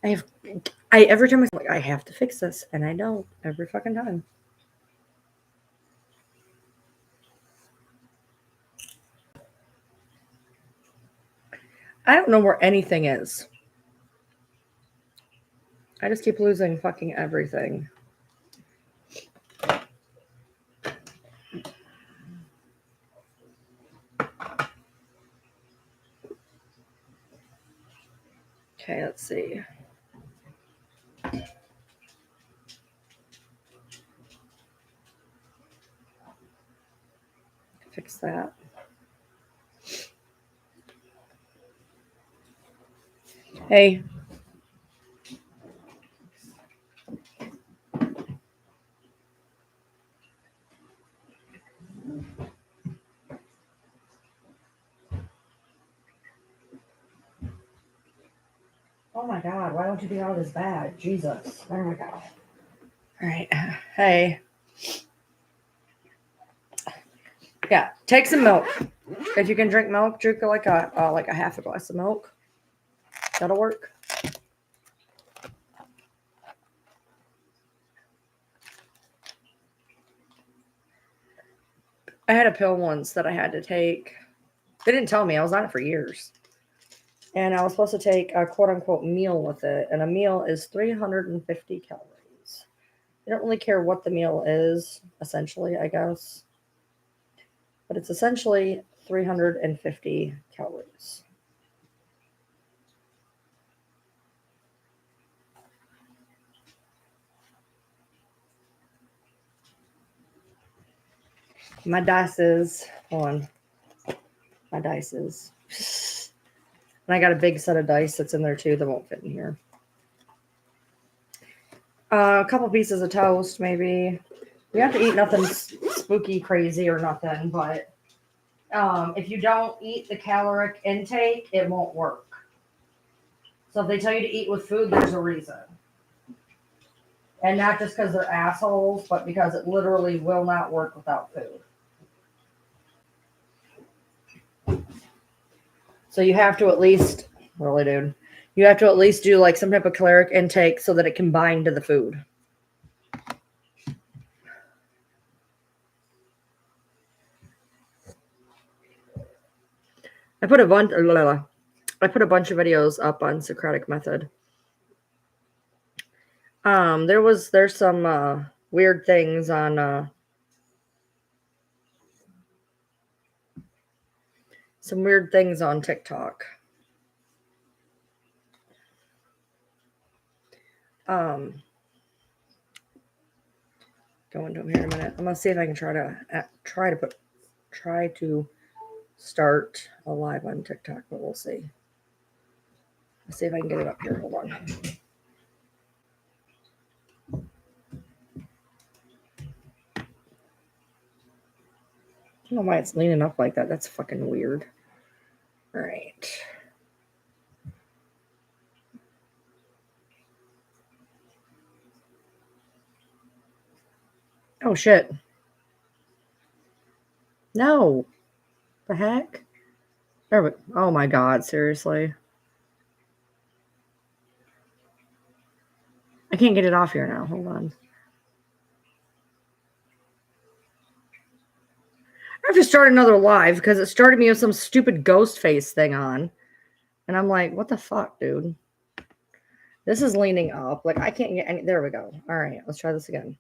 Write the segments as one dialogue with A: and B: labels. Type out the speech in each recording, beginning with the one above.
A: every time I'm like, I have to fix this, and I don't every fucking time. I don't know where anything is. I just keep losing fucking everything. Okay, let's see. Fix that. Hey. Oh my God, why don't you do all this bad? Jesus. There we go. All right. Hey. Yeah, take some milk. If you can drink milk, drink like a half a glass of milk. That'll work. I had a pill once that I had to take. They didn't tell me. I was on it for years. And I was supposed to take a quote unquote meal with it. And a meal is 350 calories. I don't really care what the meal is, essentially, I guess. But it's essentially 350 calories. My dice is, hold on. My dice is. And I got a big set of dice that's in there too that won't fit in here. A couple pieces of toast, maybe. You have to eat nothing spooky, crazy, or nothing, but if you don't eat the caloric intake, it won't work. So if they tell you to eat with food, there's a reason. And not just because they're assholes, but because it literally will not work without food. So you have to at least, really, dude, you have to at least do like some type of caloric intake so that it can bind to the food. I put a bunch of videos up on Socratic method. There's some weird things on TikTok. Go into them here in a minute. I'm gonna see if I can try to start a live on TikTok, but we'll see. Let's see if I can get it up here. Hold on. I don't know why it's leaning up like that. That's fucking weird. All right. Oh shit. No. The heck? Oh my God, seriously. I can't get it off here now. Hold on. I have to start another live because it started me with some stupid ghost face thing on. And I'm like, what the fuck, dude? This is leaning up. Like, I can't get any. There we go. All right, let's try this again.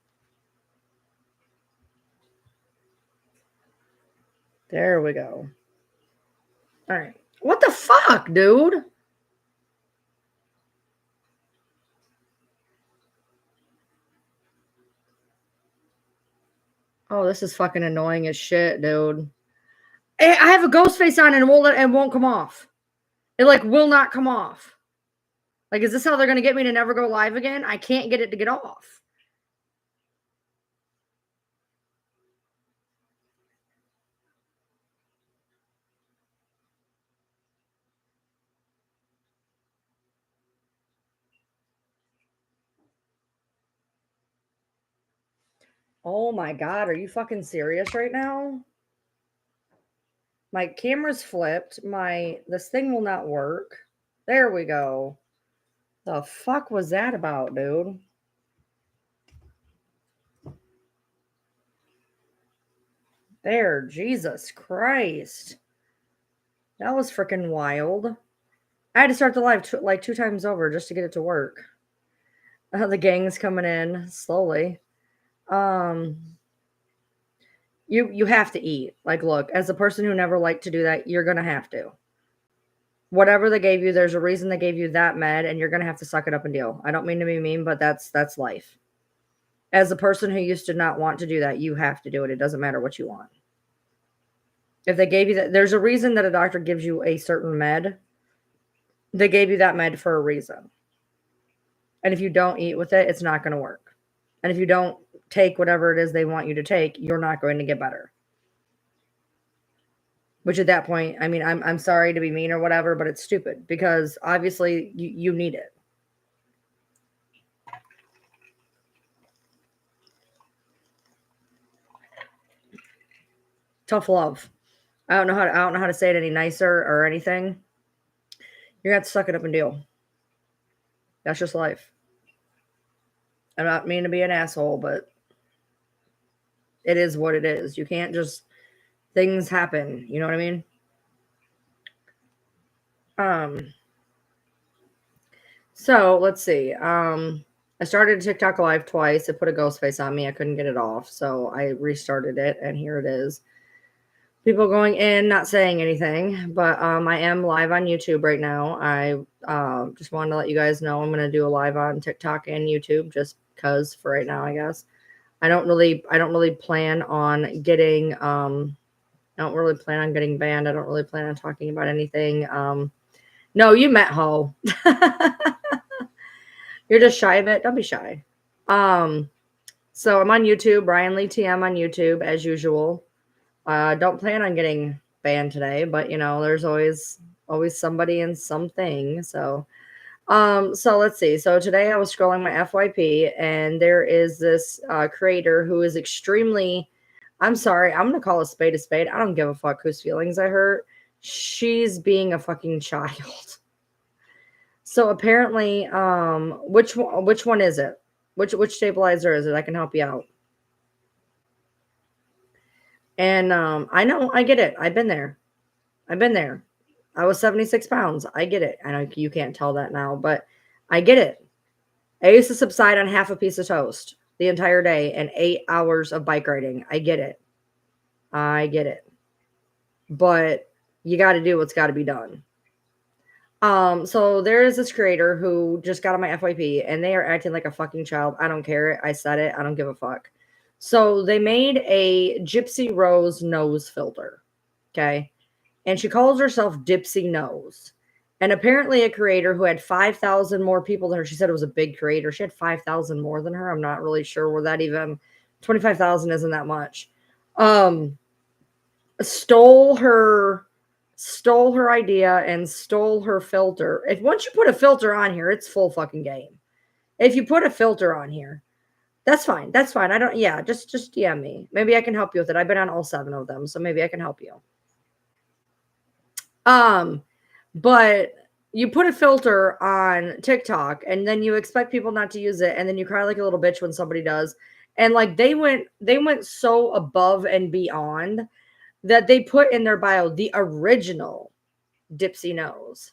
A: There we go. All right. What the fuck, dude? Oh, this is fucking annoying as shit, dude. I have a ghost face on and it won't come off. It like will not come off. Like, is this how they're gonna get me to never go live again? I can't get it to get off. Oh my God, are you fucking serious right now? My camera's flipped. This thing will not work. There we go. The fuck was that about, dude? There, Jesus Christ. That was freaking wild. I had to start the live like 2 times over just to get it to work. The gang's coming in slowly. Um, you have to eat. Like, look, as a person who never liked to do that, you're gonna have to. Whatever they gave you, there's a reason they gave you that med, and you're gonna have to suck it up and deal. I don't mean to be mean, but that's life. As a person who used to not want to do that, you have to do it. It doesn't matter what you want. If they gave you that, there's a reason that a doctor gives you a certain med. They gave you that med for a reason. And if you don't eat with it, it's not going to work. And if you don't take whatever it is they want you to take, you're not going to get better. Which at that point, I mean, I'm sorry to be mean or whatever, but it's stupid because obviously you need it. Tough love. I don't know how to say it any nicer or anything. You're gonna have to suck it up and deal. That's just life. I'm not mean to be an asshole, but it is what it is. You can't just things happen. You know what I mean? So let's see. I started TikTok live twice. It put a ghost face on me. I couldn't get it off, so I restarted it, and here it is. People going in, not saying anything, but I am live on YouTube right now. I just wanted to let you guys know I'm going to do a live on TikTok and YouTube, just because for right now, I guess. I don't really plan on getting I don't really plan on getting banned. I don't really plan on talking about anything. No, you met Ho. You're just shy of it. Don't be shy. So I'm on YouTube, Brian Lee TM on YouTube as usual. Don't plan on getting banned today, but you know, there's always somebody and something. So let's see. So today I was scrolling my FYP and there is this creator who is extremely, I'm sorry, I'm going to call a spade a spade. I don't give a fuck whose feelings I hurt. She's being a fucking child. So apparently, which one is it? Which stabilizer is it? I can help you out. And I know, I get it. I've been there. I was 76 pounds. I get it. I know you can't tell that now, but I get it. I used to subside on half a piece of toast the entire day and 8 hours of bike riding. I get it. But you got to do what's got to be done. So there is this creator who just got on my FYP and they are acting like a fucking child. I don't care. I said it. I don't give a fuck. So they made a Gypsy Rose nose filter. Okay. And she calls herself Dipsy Nose. And apparently a creator who had 5,000 more people than her. She said it was a big creator. She had 5,000 more than her. I'm not really sure where that even 25,000 isn't that much. Stole her idea and stole her filter. If once you put a filter on here, it's full fucking game. If you put a filter on here, that's fine. That's fine. I don't, yeah, just DM me. Maybe I can help you with it. I've been on all 7 of them, so maybe I can help you. But you put a filter on TikTok and then you expect people not to use it, and then you cry like a little bitch when somebody does. And like they went so above and beyond that they put in their bio the original Dipsy Nose.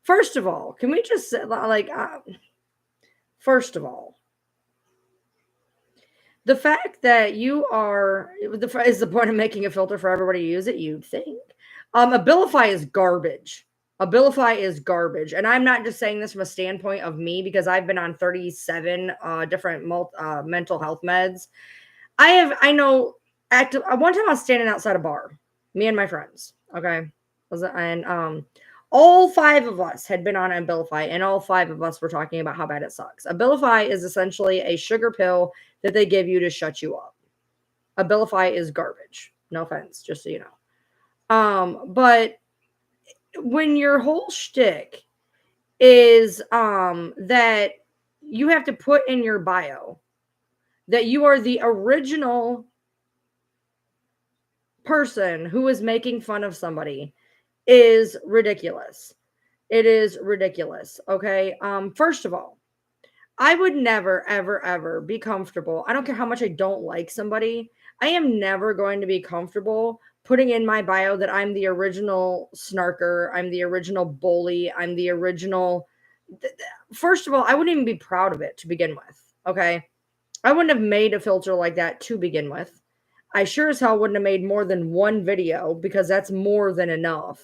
A: First of all, can we just say, like, first of all, the fact that you are is the point of making a filter for everybody to use it, you'd think. Abilify is garbage. Abilify is garbage. And I'm not just saying this from a standpoint of me because I've been on 37 different mental health meds. I know active. One time I was standing outside a bar, me and my friends. Okay. And all 5 of us had been on Abilify, and all 5 of us were talking about how bad it sucks. Abilify is essentially a sugar pill that they give you to shut you up. Abilify is garbage. No offense, just so you know. But when your whole shtick is that you have to put in your bio that you are the original person who is making fun of somebody is ridiculous. It is ridiculous. Okay. First of all, I would never, ever, ever be comfortable. I don't care how much I don't like somebody. I am never going to be comfortable putting in my bio that I'm the original snarker. I'm the original bully. I'm the original. First of all, I wouldn't even be proud of it to begin with. Okay. I wouldn't have made a filter like that to begin with. I sure as hell wouldn't have made more than one video because that's more than enough.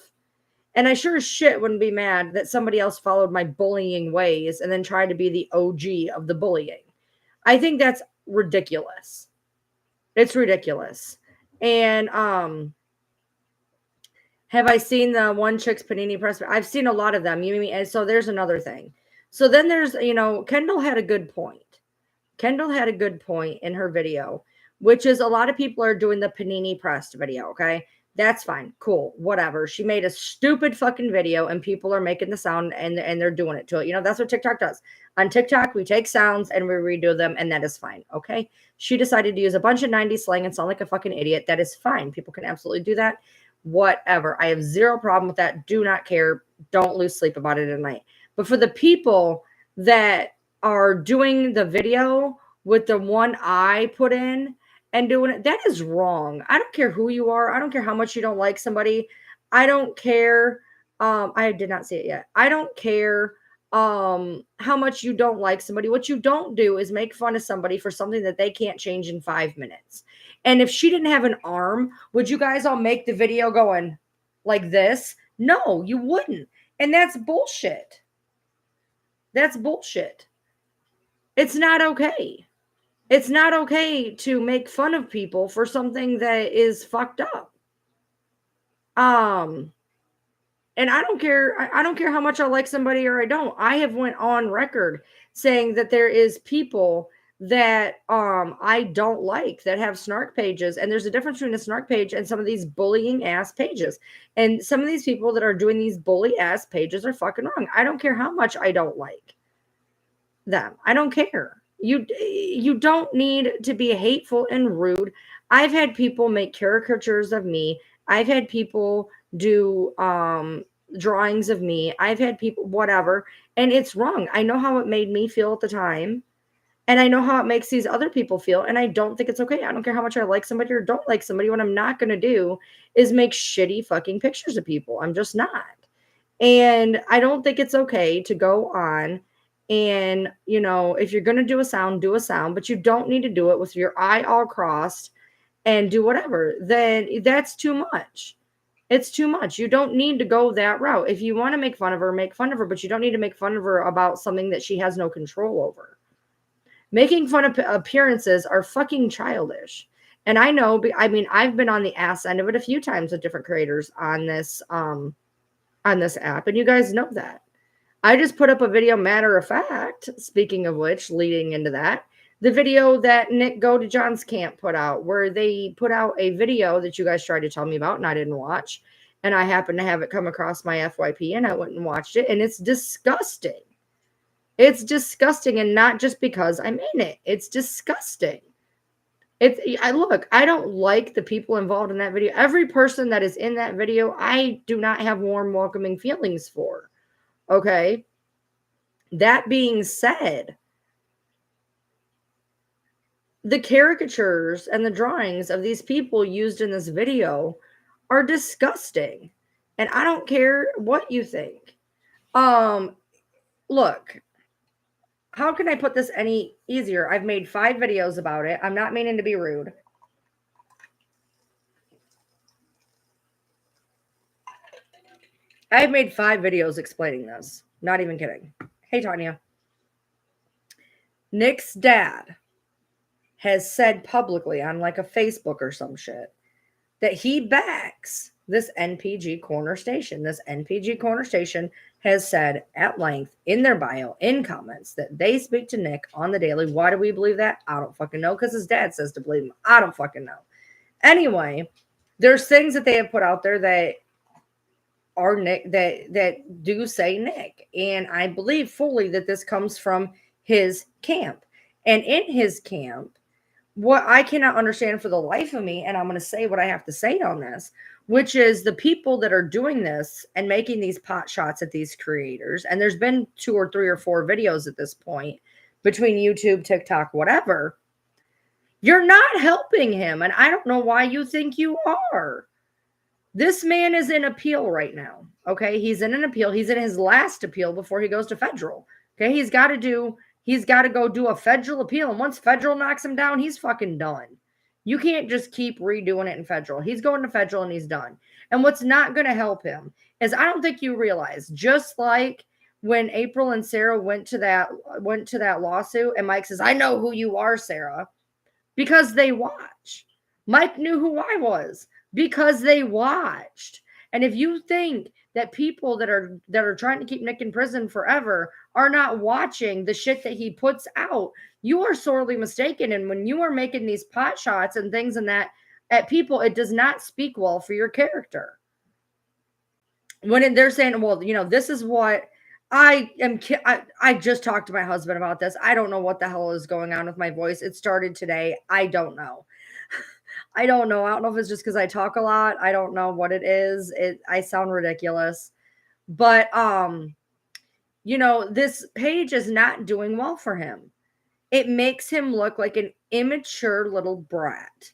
A: And I sure as shit wouldn't be mad that somebody else followed my bullying ways and then tried to be the OG of the bullying. I think that's ridiculous. It's ridiculous. And have I seen the one chick's panini press? I've seen a lot of them. You mean, and so there's another thing. So then there's, Kendall had a good point. Kendall had a good point in her video, which is a lot of people are doing the panini pressed video. Okay. That's fine. Cool. Whatever. She made a stupid fucking video and people are making the sound and they're doing it to it. That's what TikTok does. On TikTok, we take sounds and we redo them and that is fine. Okay. She decided to use a bunch of 90s slang and sound like a fucking idiot. That is fine. People can absolutely do that. Whatever. I have zero problem with that. Do not care. Don't lose sleep about it at night. But for the people that are doing the video with the one eye put in and doing it, that is wrong. I don't care who you are. I don't care how much you don't like somebody. I don't care. I did not see it yet. I don't care how much you don't like somebody. What you don't do is make fun of somebody for something that they can't change in 5 minutes. And if she didn't have an arm, would you guys all make the video going like this? No, you wouldn't. And that's bullshit. That's bullshit. It's not okay. It's not okay to make fun of people for something that is fucked up. And I don't care. I don't care how much I like somebody or I don't. I have went on record saying that there is people that I don't like that have snark pages, and there's a difference between a snark page and some of these bullying ass pages. And some of these people that are doing these bully ass pages are fucking wrong. I don't care how much I don't like them. I don't care. You don't need to be hateful and rude. I've had people make caricatures of me. I've had people do drawings of me. I've had people whatever, and it's wrong. I know how it made me feel at the time, and I know how it makes these other people feel, and I don't think it's okay. I don't care how much I like somebody or don't like somebody. What I'm not going to do is make shitty fucking pictures of people. I'm just not. And I don't think it's okay to go on and, if you're going to do a sound, but you don't need to do it with your eye all crossed and do whatever. Then that's too much. It's too much. You don't need to go that route. If you want to make fun of her, make fun of her, but you don't need to make fun of her about something that she has no control over. Making fun of appearances are fucking childish. And I know, I've been on the ass end of it a few times with different creators on this app, and you guys know that. I just put up a video, matter of fact, speaking of which, leading into that, the video that Nick Godejohn's camp put out, where they put out a video that you guys tried to tell me about and I didn't watch. And I happened to have it come across my FYP and I went and watched it. And it's disgusting. It's disgusting. And not just because I'm in it. It's disgusting. I don't like the people involved in that video. Every person that is in that video, I do not have warm, welcoming feelings for. Okay. That being said, the caricatures and the drawings of these people used in this video are disgusting. And I don't care what you think. Look, how can I put this any easier? I've made 5 videos about it. I'm not meaning to be rude. I've made 5 videos explaining this. Not even kidding. Hey, Tanya. Nick's dad has said publicly on like a Facebook or some shit that he backs this NPG corner station. This NPG corner station has said at length in their bio, in comments, that they speak to Nick on the daily. Why do we believe that? I don't fucking know, because his dad says to believe him. I don't fucking know. Anyway, there's things that they have put out there that are Nick, that do say Nick. And I believe fully that this comes from his camp. And in his camp, what I cannot understand for the life of me, and I'm going to say what I have to say on this, which is the people that are doing this and making these pot shots at these creators. And there's been 2 or 3 or 4 videos at this point between YouTube, TikTok, whatever. You're not helping him. And I don't know why you think you are. This man is in appeal right now. Okay. He's in an appeal. He's in his last appeal before he goes to federal. Okay. He's got to go do a federal appeal. And once federal knocks him down, he's fucking done. You can't just keep redoing it in federal. He's going to federal and he's done. And what's not going to help him is, I don't think you realize, just like when April and Sarah went to that lawsuit, and Mike says, I know who you are, Sarah, because they watch. Mike knew who I was because they watched. And if you think that people that are trying to keep Nick in prison forever are not watching the shit that he puts out, you are sorely mistaken. And when you are making these pot shots and things and that at people, it does not speak well for your character. When they're saying, well, this is what I just talked to my husband about this. I don't know what the hell is going on with my voice. It started today. I don't know. I don't know. I don't know if it's just because I talk a lot. I don't know what it is. I sound ridiculous. But this page is not doing well for him. It makes him look like an immature little brat.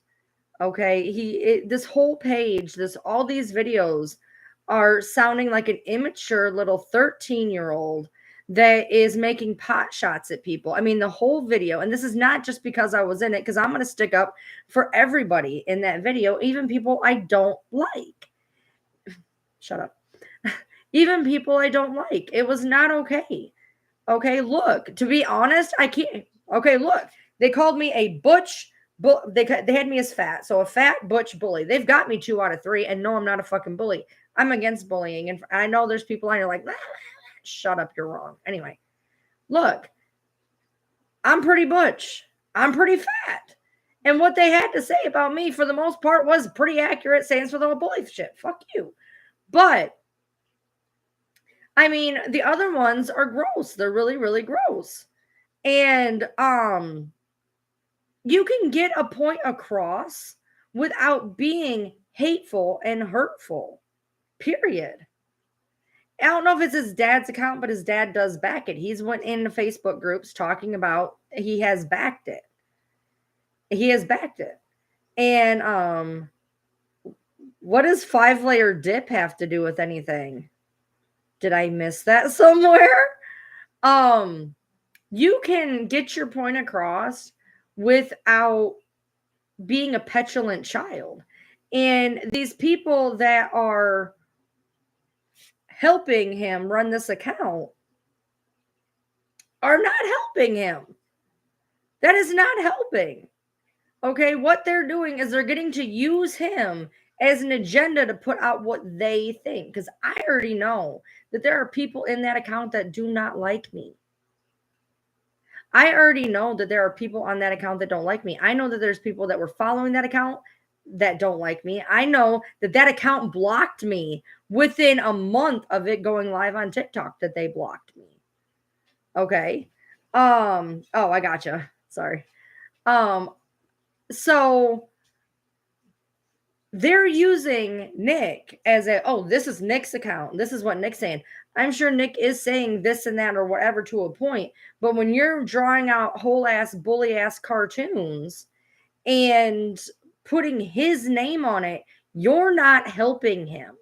A: Okay? This whole page, all these videos are sounding like an immature little 13-year-old that is making pot shots at people. I mean, the whole video, and this is not just because I was in it, because I'm going to stick up for everybody in that video, even people I don't like. Shut up. Even people I don't like. It was not okay. Okay, look, to be honest, I can't. Okay, look, they called me a butch. They had me as fat. So a fat butch bully. They've got me 2 out of 3. And no, I'm not a fucking bully. I'm against bullying. And I know there's people on here like, shut up, you're wrong. Anyway, look, I'm pretty butch. I'm pretty fat. And what they had to say about me, for the most part, was pretty accurate, saying for the whole bully shit. Fuck you. But, I mean, the other ones are gross. They're really, really gross. And, you can get a point across without being hateful and hurtful. Period. I don't know if it's his dad's account, but his dad does back it. He's went into Facebook groups talking about he has backed it. He has backed it. And what does 5-layer dip have to do with anything? Did I miss that somewhere? You can get your point across without being a petulant child. And these people that are helping him run this account are not helping him. That is not helping. Okay, what they're doing is they're getting to use him as an agenda to put out what they think. Because I already know that there are people in that account that do not like me. I already know that there are people on that account that don't like me. I know that there's people that were following that account that don't like me. I know that that account blocked me within a month of it going live on TikTok, that they blocked me. Okay. Oh, I gotcha. Sorry. So they're using Nick as this is Nick's account. This is what Nick's saying. I'm sure Nick is saying this and that or whatever to a point. But when you're drawing out whole ass bully ass cartoons and putting his name on it, you're not helping him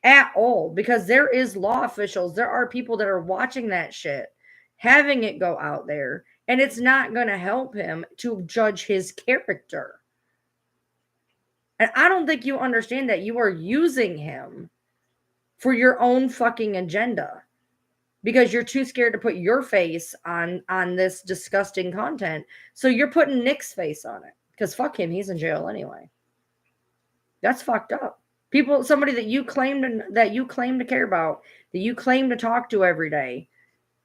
A: at all, because there is law officials. There are people that are watching that shit, having it go out there, and it's not going to help him to judge his character. And I don't think you understand that you are using him for your own fucking agenda, because you're too scared to put your face on this disgusting content. So you're putting Nick's face on it, because fuck him, he's in jail anyway. That's fucked up. Somebody that you claim to care about, that you claim to talk to every day,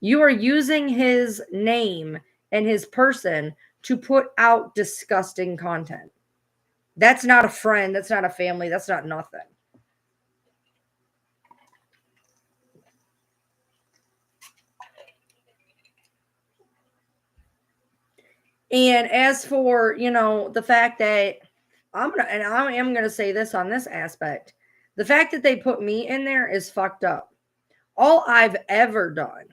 A: you are using his name and his person to put out disgusting content. That's not a friend. That's not a family. That's not nothing. And as for, the fact that I am gonna say this on this aspect. The fact that they put me in there is fucked up. All I've ever done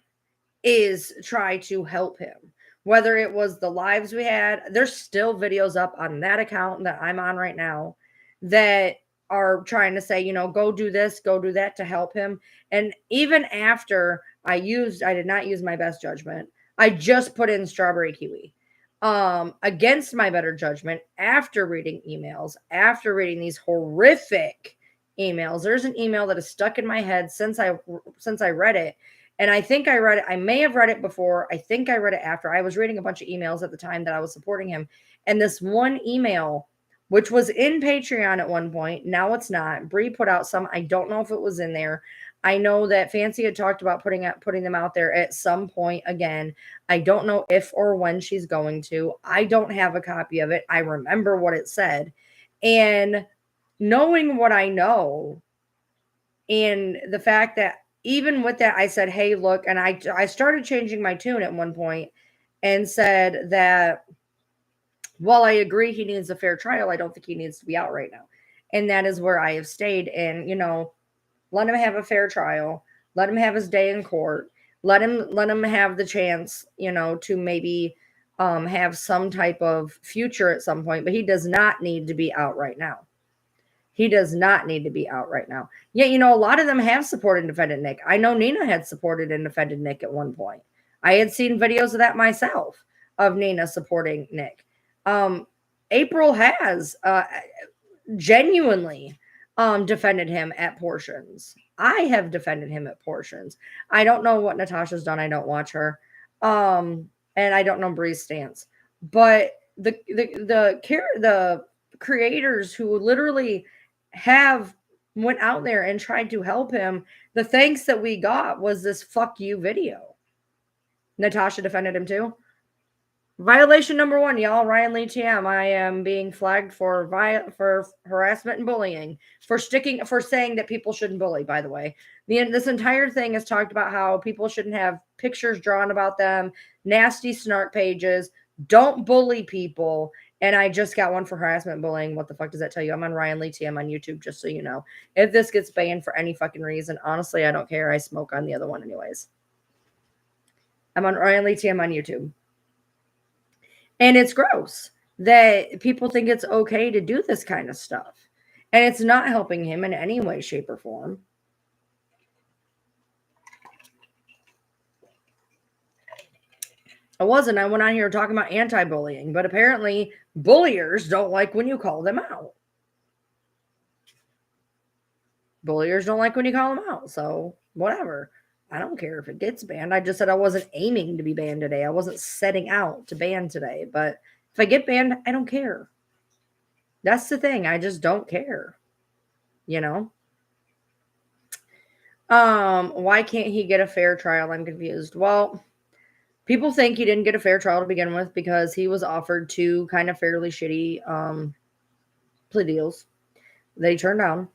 A: is try to help him. Whether it was the lives we had, there's still videos up on that account that I'm on right now that are trying to say, go do this, go do that to help him. And even after I did not use my best judgment. I just put in strawberry kiwi. Against my better judgment, after reading emails, after reading these horrific emails, there's an email that is stuck in my head since I read it, and I think I read it. I may have read it before. I think I read it after. I was reading a bunch of emails at the time that I was supporting him. And this one email, which was in Patreon at one point, now it's not. Bree put out some. I don't know if it was in there. I know that Fancy had talked about putting them out there at some point again. I don't know if or when she's going to. I don't have a copy of it. I remember what it said. And knowing what I know, and the fact that even with that, I said, hey, look, and I started changing my tune at one point and said that while I agree he needs a fair trial, I don't think he needs to be out right now. And that is where I have stayed. And, let him have a fair trial. Let him have his day in court. Let him have the chance, to maybe have some type of future at some point. But he does not need to be out right now. He does not need to be out right now. Yeah, a lot of them have supported and defended Nick. I know Nina had supported and defended Nick at one point. I had seen videos of that myself, of Nina supporting Nick. April has genuinely defended him at portions. I have defended him at portions. I don't know what Natasha's done. I don't watch her. And I don't know Bree's stance. But the creators who literally have went out there and tried to help him, the thanks that we got was this fuck you video. Natasha defended him too. Violation number 1, y'all. Ryan Lee TM. I am being flagged for harassment and bullying for saying that people shouldn't bully. By the way, this entire thing has talked about how people shouldn't have pictures drawn about them, nasty snark pages. Don't bully people. And I just got one for harassment and bullying. What the fuck does that tell you? I'm on Ryan Lee TM on YouTube, just so you know. If this gets banned for any fucking reason, honestly, I don't care. I smoke on the other one anyways. I'm on Ryan Lee TM on YouTube. And it's gross that people think it's okay to do this kind of stuff. And it's not helping him in any way, shape, or form. I went on here talking about anti-bullying, but apparently bulliers don't like when you call them out. Bulliers don't like when you call them out. So whatever. I don't care if it gets banned. I just said I wasn't aiming to be banned today. I wasn't setting out to ban today. But if I get banned, I don't care. That's the thing. I just don't care. Why can't he get a fair trial? I'm confused. Well, people think he didn't get a fair trial to begin with because he was offered 2 kind of fairly shitty plea deals. They turned down.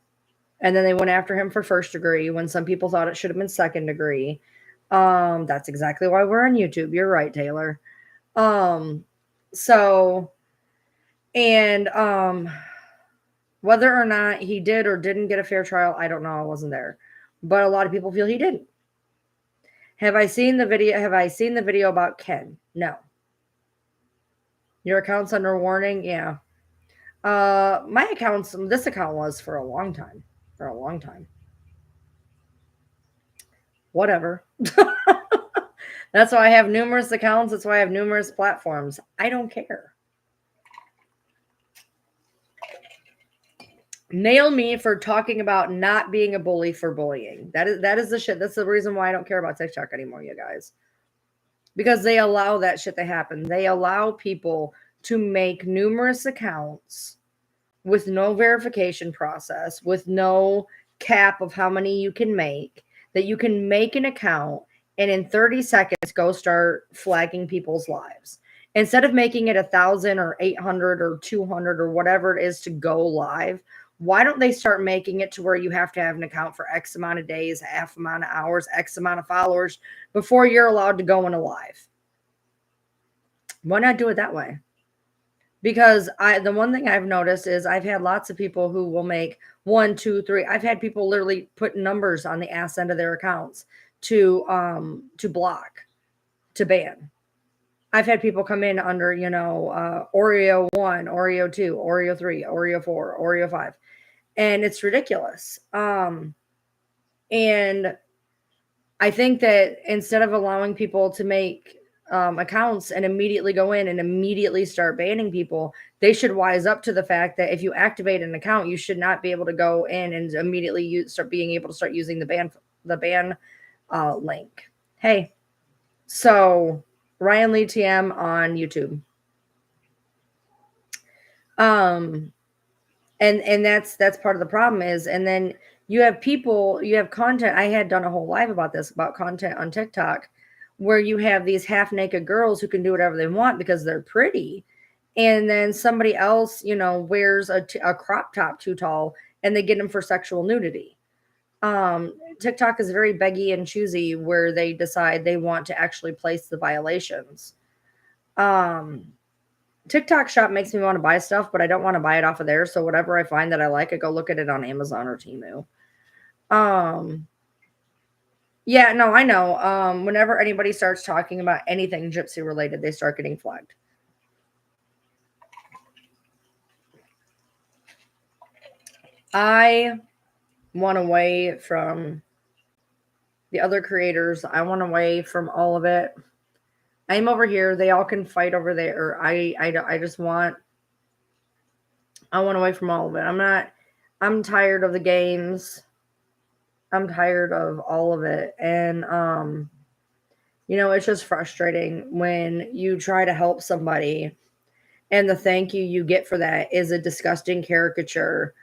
A: And then they went after him for first degree when some people thought it should have been second degree. That's exactly why we're on YouTube. You're right, Taylor. Whether or not he did or didn't get a fair trial, I don't know. I wasn't there. But a lot of people feel he didn't. Have I seen the video about Ken? No. Your account's under warning? Yeah. This account was for a long time. Whatever. That's why I have numerous accounts. That's why I have numerous platforms. I don't care. Nail me for talking about not being a bully for bullying. That is the shit. That's the reason why I don't care about TikTok anymore, you guys. Because they allow that shit to happen. They allow people to make numerous accounts with no verification process, with no cap of how many you can make, that you can make an account and in 30 seconds go start flagging people's lives. Instead of making it 1,000 or 800 or 200 or whatever it is to go live, why don't they start making it to where you have to have an account for X amount of days, half amount of hours, X amount of followers before you're allowed to go in a live? Why not do it that way? Because the one thing I've noticed is I've had lots of people who will make 1, 2, 3. I've had people literally put numbers on the ass end of their accounts to block, to ban. I've had people come in under, Oreo 1, Oreo 2, Oreo 3, Oreo 4, Oreo 5. And it's ridiculous. And I think that instead of allowing people to make accounts and immediately go in and immediately start banning people, they should wise up to the fact that if you activate an account, you should not be able to go in and immediately start being able to start using the ban link. Hey, so Ryan Lee TM on YouTube. And that's part of the problem is, and then you have content. I had done a whole live about this, about content on TikTok, where you have these half naked girls who can do whatever they want because they're pretty. And then somebody else, wears a crop top too tall and they get them for sexual nudity. TikTok is very beggy and choosy where they decide they want to actually place the violations. TikTok shop makes me want to buy stuff, but I don't want to buy it off of there. So whatever I find that I like, I go look at it on Amazon or Temu. Yeah, no, I know. Whenever anybody starts talking about anything gypsy related, they start getting flagged. I want away from the other creators. I want away from all of it. I'm over here. They all can fight over there. I just want. I want away from all of it. I'm tired of the games. I'm tired of all of it. And it's just frustrating when you try to help somebody and the thank you get for that is a disgusting caricature.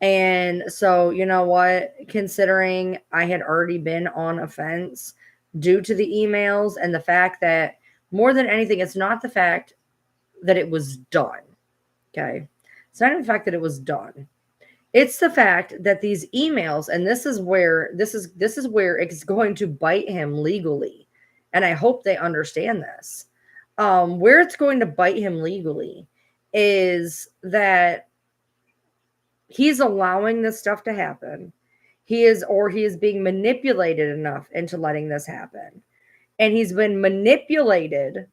A: And so, you know what? Considering I had already been on offense due to the emails and the fact that more than anything, it's not the fact that it was done. Okay. It's not even the fact that it was done. It's the fact that these emails, and this is where it's going to bite him legally. And I hope they understand this. Where it's going to bite him legally is that he's allowing this stuff to happen. He is being manipulated enough into letting this happen. And he's been manipulated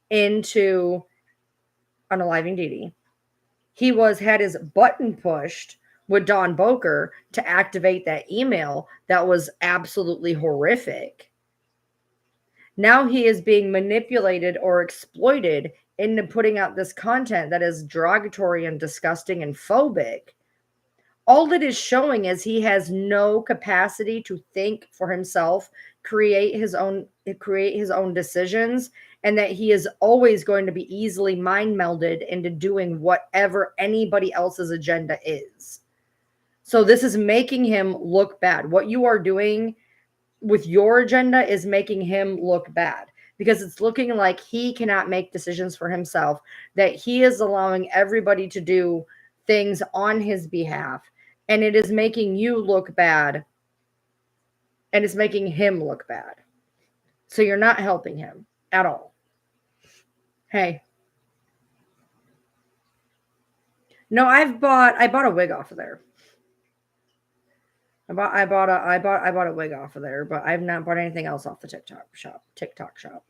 A: into unaliving Dee Dee. He had his button pushed with Don Boker to activate that email that was absolutely horrific. Now he is being manipulated or exploited into putting out this content that is derogatory and disgusting and phobic. All it is showing is he has no capacity to think for himself, create his own decisions, and that he is always going to be easily mind melded into doing whatever anybody else's agenda is. So this is making him look bad. What you are doing with your agenda is making him look bad because it's looking like he cannot make decisions for himself, that he is allowing everybody to do things on his behalf. And it is making you look bad. And it's making him look bad. So you're not helping him at all. Hey. No, I bought a wig off of there. I bought a wig off of there, but I've not bought anything else off the TikTok shop.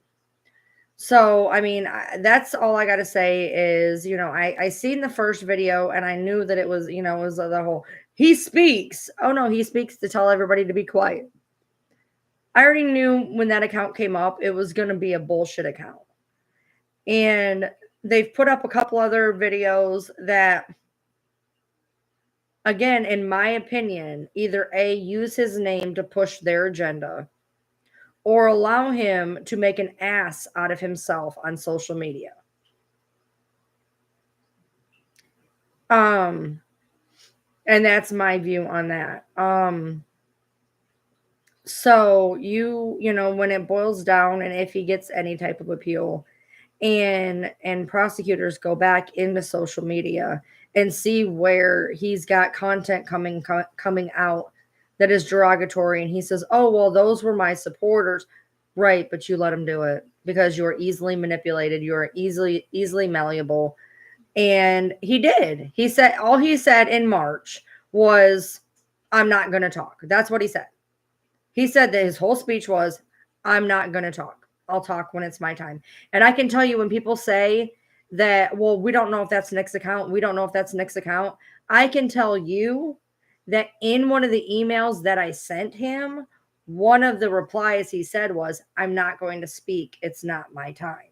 A: So, I mean, that's all I got to say is, I seen the first video and I knew that it was, it was the whole, he speaks. Oh no, he speaks to tell everybody to be quiet. I already knew when that account came up, it was going to be a bullshit account. And they've put up a couple other videos that, again, in my opinion, either A, use his name to push their agenda, or allow him to make an ass out of himself on social media. And that's my view on that. So when it boils down, and if he gets any type of appeal, and prosecutors go back into social media and see where he's got content coming out that is derogatory, and he says, oh, well, those were my supporters. Right, but you let him do it because you're easily manipulated. You're easily malleable. And he did. He said, all he said in March was, I'm not going to talk. That's what he said. He said that his whole speech was, I'm not going to talk. I'll talk when it's my time. And I can tell you when people say that, well, we don't know if that's Nick's account. We don't know if that's Nick's account. I can tell you that in one of the emails that I sent him, one of the replies he said was, I'm not going to speak. It's not my time.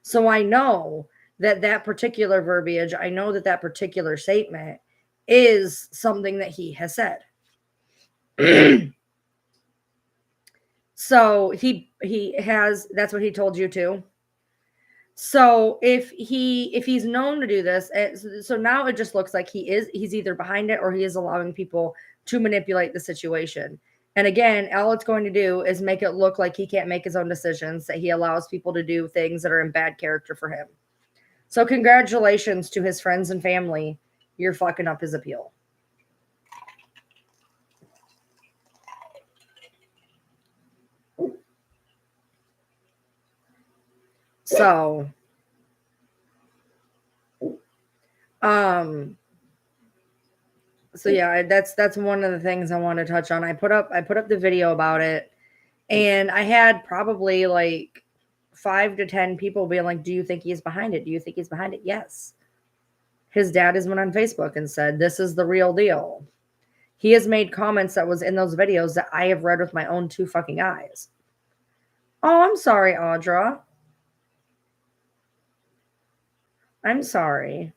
A: So I know that that particular verbiage, I know that that particular statement is something that he has said. So he has, that's what he told you too. So if he's known to do this, so now it just looks like he's either behind it or he is allowing people to manipulate the situation. And again, all it's going to do is make it look like he can't make his own decisions, that he allows people to do things that are in bad character for him. So congratulations to his friends and family. You're fucking up his appeal. So, so yeah, that's one of the things I want to touch on. I put up the video about it, and I had probably like 5 to 10 people being like, "Do you think he's behind it? Do you think he's behind it?" Yes. His dad has went on Facebook and said, "This is the real deal." He has made comments that was in those videos that I have read with my own 2 fucking eyes. Oh, I'm sorry, Audra. I'm sorry.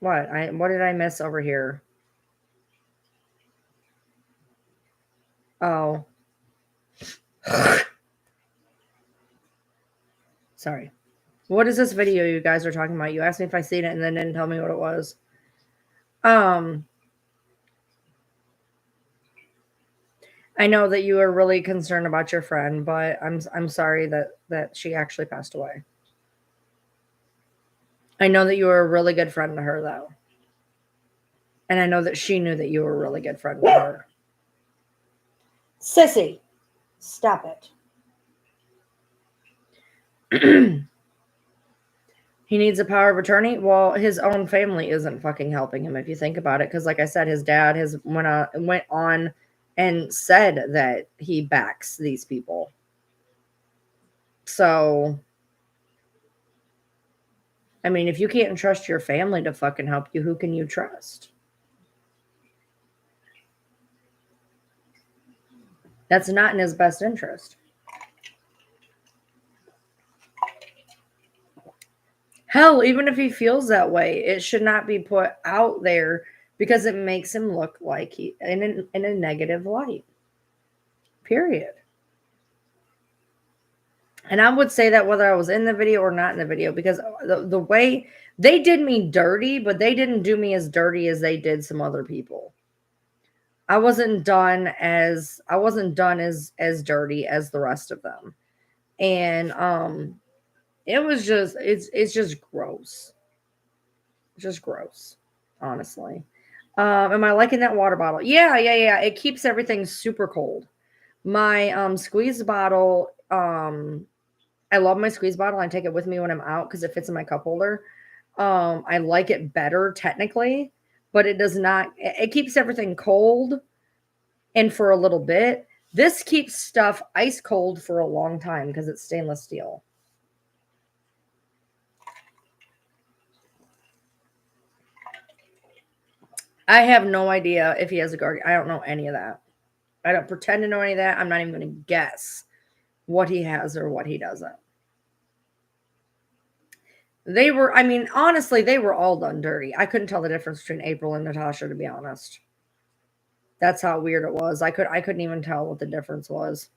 A: What did I miss over here? Oh. Sorry. What is this video you guys are talking about? You asked me if I seen it and then didn't tell me what it was. I know that you are really concerned about your friend, but I'm sorry that she actually passed away. I know that you were a really good friend to her though. And I know that she knew that you were a really good friend to her. Sissy, stop it. He needs a power of attorney. Well, his own family isn't fucking helping him if you think about it. Because like I said, his dad has went on and said that he backs these people. So, I mean, if you can't trust your family to fucking help you, who can you trust? That's not in his best interest. Hell, even if he feels that way, it should not be put out there because it makes him look like he in a negative light. Period. And I would say that whether I was in the video or not in the video, because the way they did me dirty, but they didn't do me as dirty as they did some other people. I wasn't done as dirty as the rest of them. And it was just it's just gross. Just gross, honestly. Am I liking that water bottle? Yeah. It keeps everything super cold. My squeeze bottle, I love my squeeze bottle. I take it with me when I'm out because it fits in my cup holder. I like it better technically, but it does not. It keeps everything cold, and for a little bit. This keeps stuff ice cold for a long time because it's stainless steel. I have no idea if he has a guardian. I don't know any of that. I don't pretend to know any of that. I'm not even going to guess what he has or what he doesn't. They were, I mean, honestly, they were all done dirty. I couldn't tell the difference between April and Natasha, to be honest. That's how weird it was. I couldn't even tell what the difference was.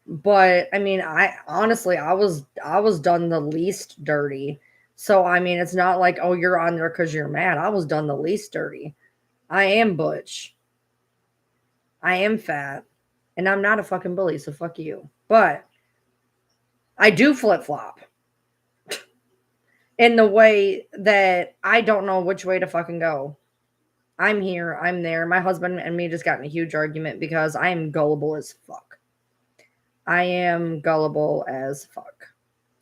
A: But I mean, I honestly, I was done the least dirty. So I mean, it's not like, oh, you're on there because you're mad. I was done the least dirty. I am butch. I am fat. And I'm not a fucking bully, so fuck you. But I do flip flop in the way that I don't know which way to fucking go. I'm here, I'm there. My husband and me just got in a huge argument because I am gullible as fuck. I am gullible as fuck.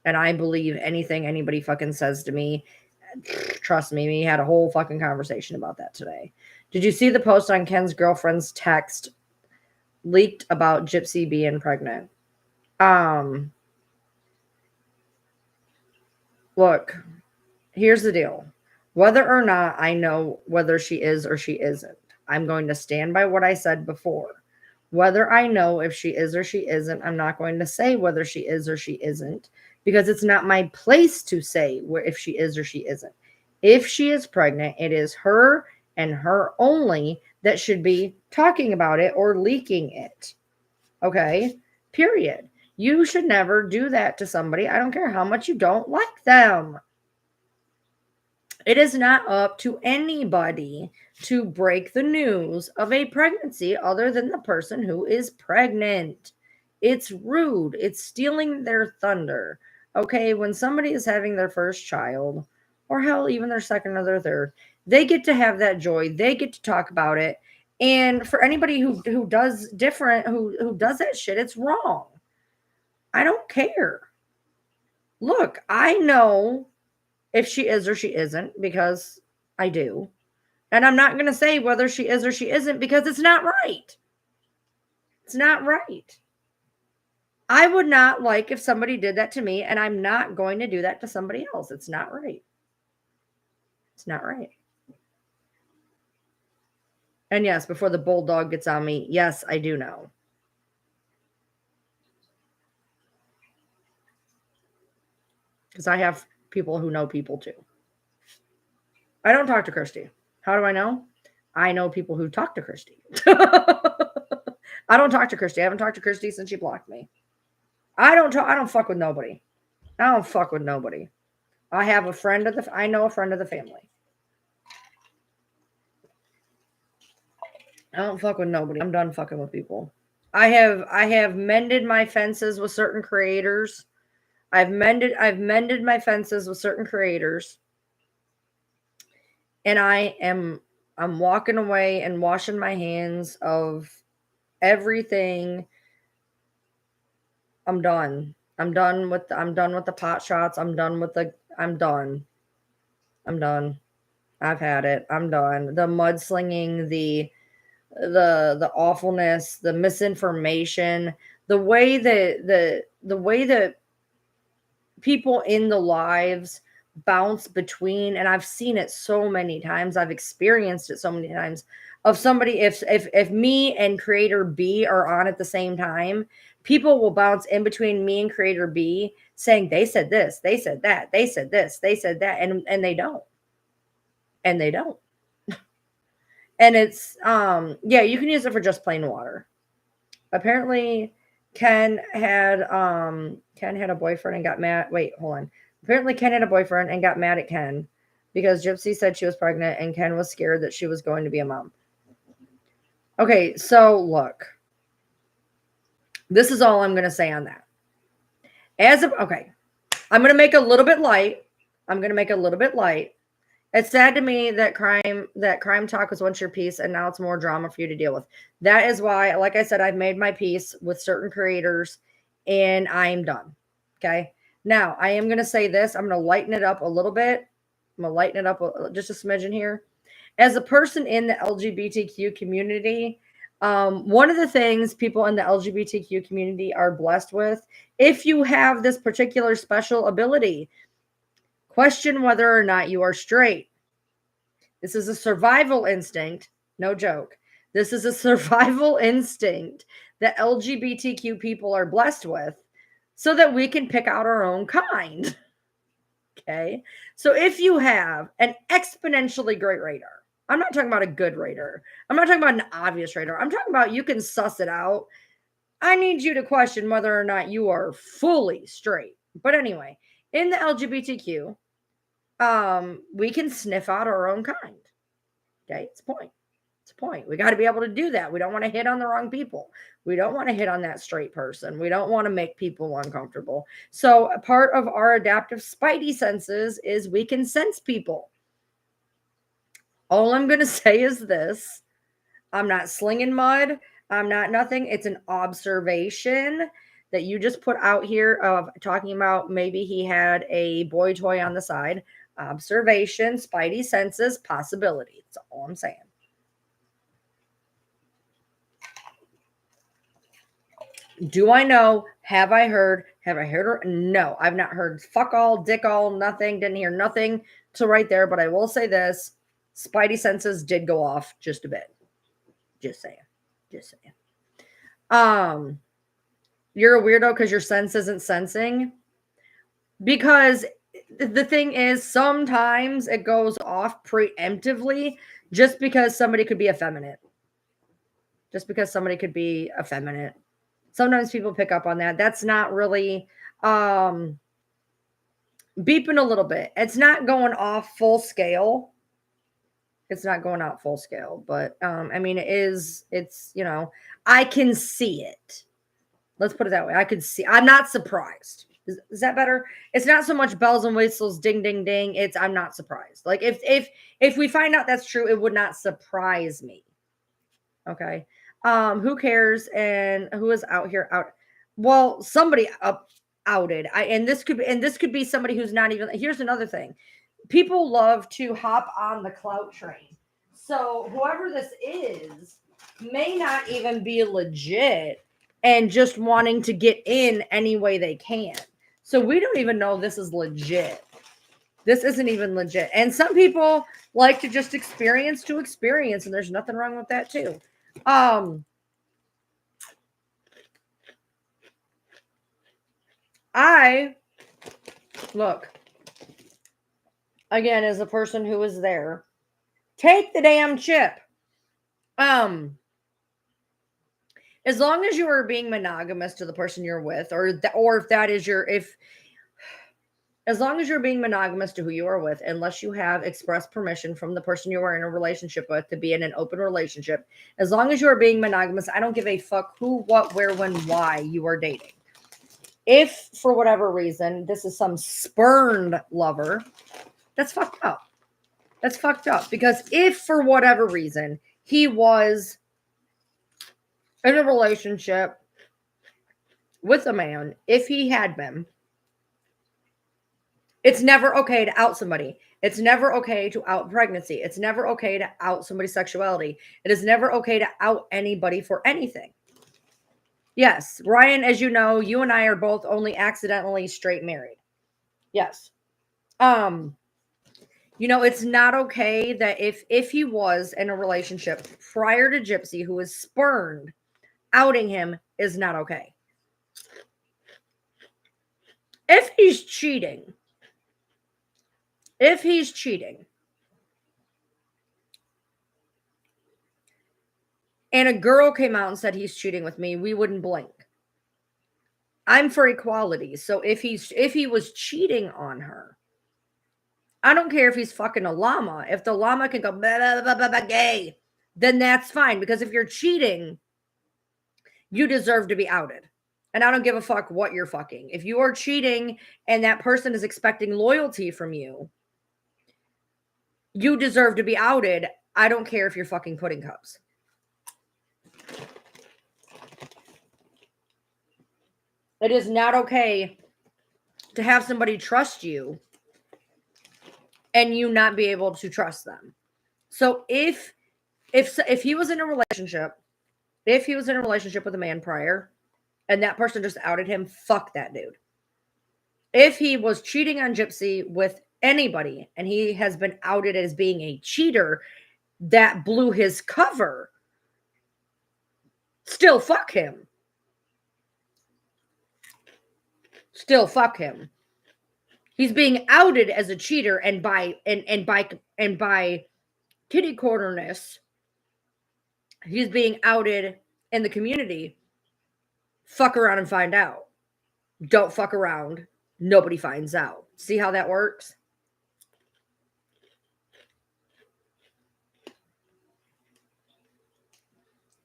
A: And I believe anything anybody fucking says to me. Trust me, we had a whole fucking conversation about that today. Did you see the post on Ken's girlfriend's text leaked about Gypsy being pregnant? Look, here's the deal. Whether or not I know whether she is or she isn't, I'm going to stand by what I said before. Whether I know if she is or she isn't, I'm not going to say whether she is or she isn't, because it's not my place to say if she is or she isn't. If she is pregnant, it is her and her only that should be talking about it or leaking it. Okay? Period. You should never do that to somebody. I don't care how much you don't like them. It is not up to anybody to break the news of a pregnancy other than the person who is pregnant. It's rude. It's stealing their thunder. Okay, when somebody is having their first child, or hell, even their second or their third, they get to have that joy. They get to talk about it. And for anybody who does different, who does that shit, it's wrong. I don't care. Look, I know if she is or she isn't, because I do. And I'm not going to say whether she is or she isn't, because it's not right. It's not right. I would not like if somebody did that to me, and I'm not going to do that to somebody else. It's not right. It's not right. And yes, before the bulldog gets on me, yes, I do know. Because I have people who know people too. I don't talk to Christy. How do I know? I know people who talk to Christy. I don't talk to Christy. I haven't talked to Christy since she blocked me. I don't fuck with nobody. I don't fuck with nobody. I know a friend of the family. I don't fuck with nobody. I'm done fucking with people. I have mended my fences with certain creators. I've mended my fences with certain creators. And I'm walking away and washing my hands of everything. I'm done. I'm done with the pot shots. I'm done. I'm done. I've had it. I'm done. The mudslinging, the awfulness, the misinformation, the way that people in the lives bounce between, and I've seen it so many times. I've experienced it so many times of somebody, if me and creator B are on at the same time, people will bounce in between me and creator B saying they said this, they said that, they said this, they said that, and they don't. And they don't. And it's yeah, you can use it for just plain water. Apparently Ken had a boyfriend and got mad. Wait, hold on. Apparently Ken had a boyfriend and got mad at Ken because Gypsy said she was pregnant and Ken was scared that she was going to be a mom. Okay, so look. This is all I'm going to say on that. Okay, I'm going to make a little bit light. It's sad to me that crime talk was once your piece and now it's more drama for you to deal with. That is why, like I said, I've made my peace with certain creators and I'm done. Okay. Now I am going to say this. I'm going to lighten it up a little bit. I'm going to lighten it up just a smidgen here. As a person in the LGBTQ community, one of the things people in the LGBTQ community are blessed with, if you have this particular special ability, question whether or not you are straight. This is a survival instinct. No joke. This is a survival instinct that LGBTQ people are blessed with so that we can pick out our own kind. Okay. So if you have an exponentially great radar, I'm not talking about a good radar. I'm not talking about an obvious radar. I'm talking about you can suss it out. I need you to question whether or not you are fully straight. But anyway, in the LGBTQ, we can sniff out our own kind. Okay, it's a point. It's a point. We got to be able to do that. We don't want to hit on the wrong people. We don't want to hit on that straight person. We don't want to make people uncomfortable. So a part of our adaptive spidey senses is we can sense people. All I'm going to say is this. I'm not slinging mud. I'm not nothing. It's an observation that you just put out here of talking about maybe he had a boy toy on the side. Observation, spidey senses, possibility. That's all I'm saying. Do I know? Have I heard? Have I heard? No, I've not heard fuck all, dick all, nothing. Didn't hear nothing to right there. But I will say this: spidey senses did go off just a bit. Just saying. Just saying. You're a weirdo because your sense isn't sensing. Because the thing is, sometimes it goes off preemptively just because somebody could be effeminate. Just because somebody could be effeminate. Sometimes people pick up on that. That's not really beeping a little bit. It's not going off full scale. It's not going out full scale, but I mean, it's, you know, I can see it. Let's put it that way. I could see. I'm not surprised. Is that better? It's not so much bells and whistles, ding, ding, ding. It's I'm not surprised. Like if we find out that's true, it would not surprise me. Okay. Who cares? And who is out here out? Well, somebody outed. And this could be somebody who's not even. Here's another thing. People love to hop on the clout train. So whoever this is may not even be legit and just wanting to get in any way they can. So we don't even know this is legit. This isn't even legit. And some people like to just experience, and there's nothing wrong with that too. I look again as a person who was there. Take the damn chip. As long as you are being monogamous to the person you're with, or if that is your as long as you're being monogamous to who you are with, unless you have express permission from the person you are in a relationship with to be in an open relationship, as long as you are being monogamous, I don't give a fuck who, what, where, when, why you are dating. If for whatever reason this is some spurned lover, that's fucked up. That's fucked up, because if for whatever reason he was in a relationship with a man, if he had been, it's never okay to out somebody. It's never okay to out pregnancy. It's never okay to out somebody's sexuality. It is never okay to out anybody for anything. Yes, Ryan, as you know, you and I are both only accidentally straight married. Yes. You know, it's not okay that if he was in a relationship prior to Gypsy who was spurned, outing him is not okay. If he's cheating, and a girl came out and said he's cheating with me, we wouldn't blink. I'm for equality. So if he was cheating on her, I don't care if he's fucking a llama. If the llama can go blah, blah, blah, blah, blah, gay, then that's fine. Because if you're cheating, you deserve to be outed. And I don't give a fuck what you're fucking. If you are cheating and that person is expecting loyalty from you, you deserve to be outed. I don't care if you're fucking pudding cups. It is not okay to have somebody trust you and you not be able to trust them. So if he was in a relationship, with a man prior and that person just outed him, fuck that dude. If he was cheating on Gypsy with anybody and he has been outed as being a cheater that blew his cover, still fuck him. Still fuck him. He's being outed as a cheater, and by kitty cornerness, he's being outed in the community. Fuck around and find out. Don't fuck around. Nobody finds out. See how that works?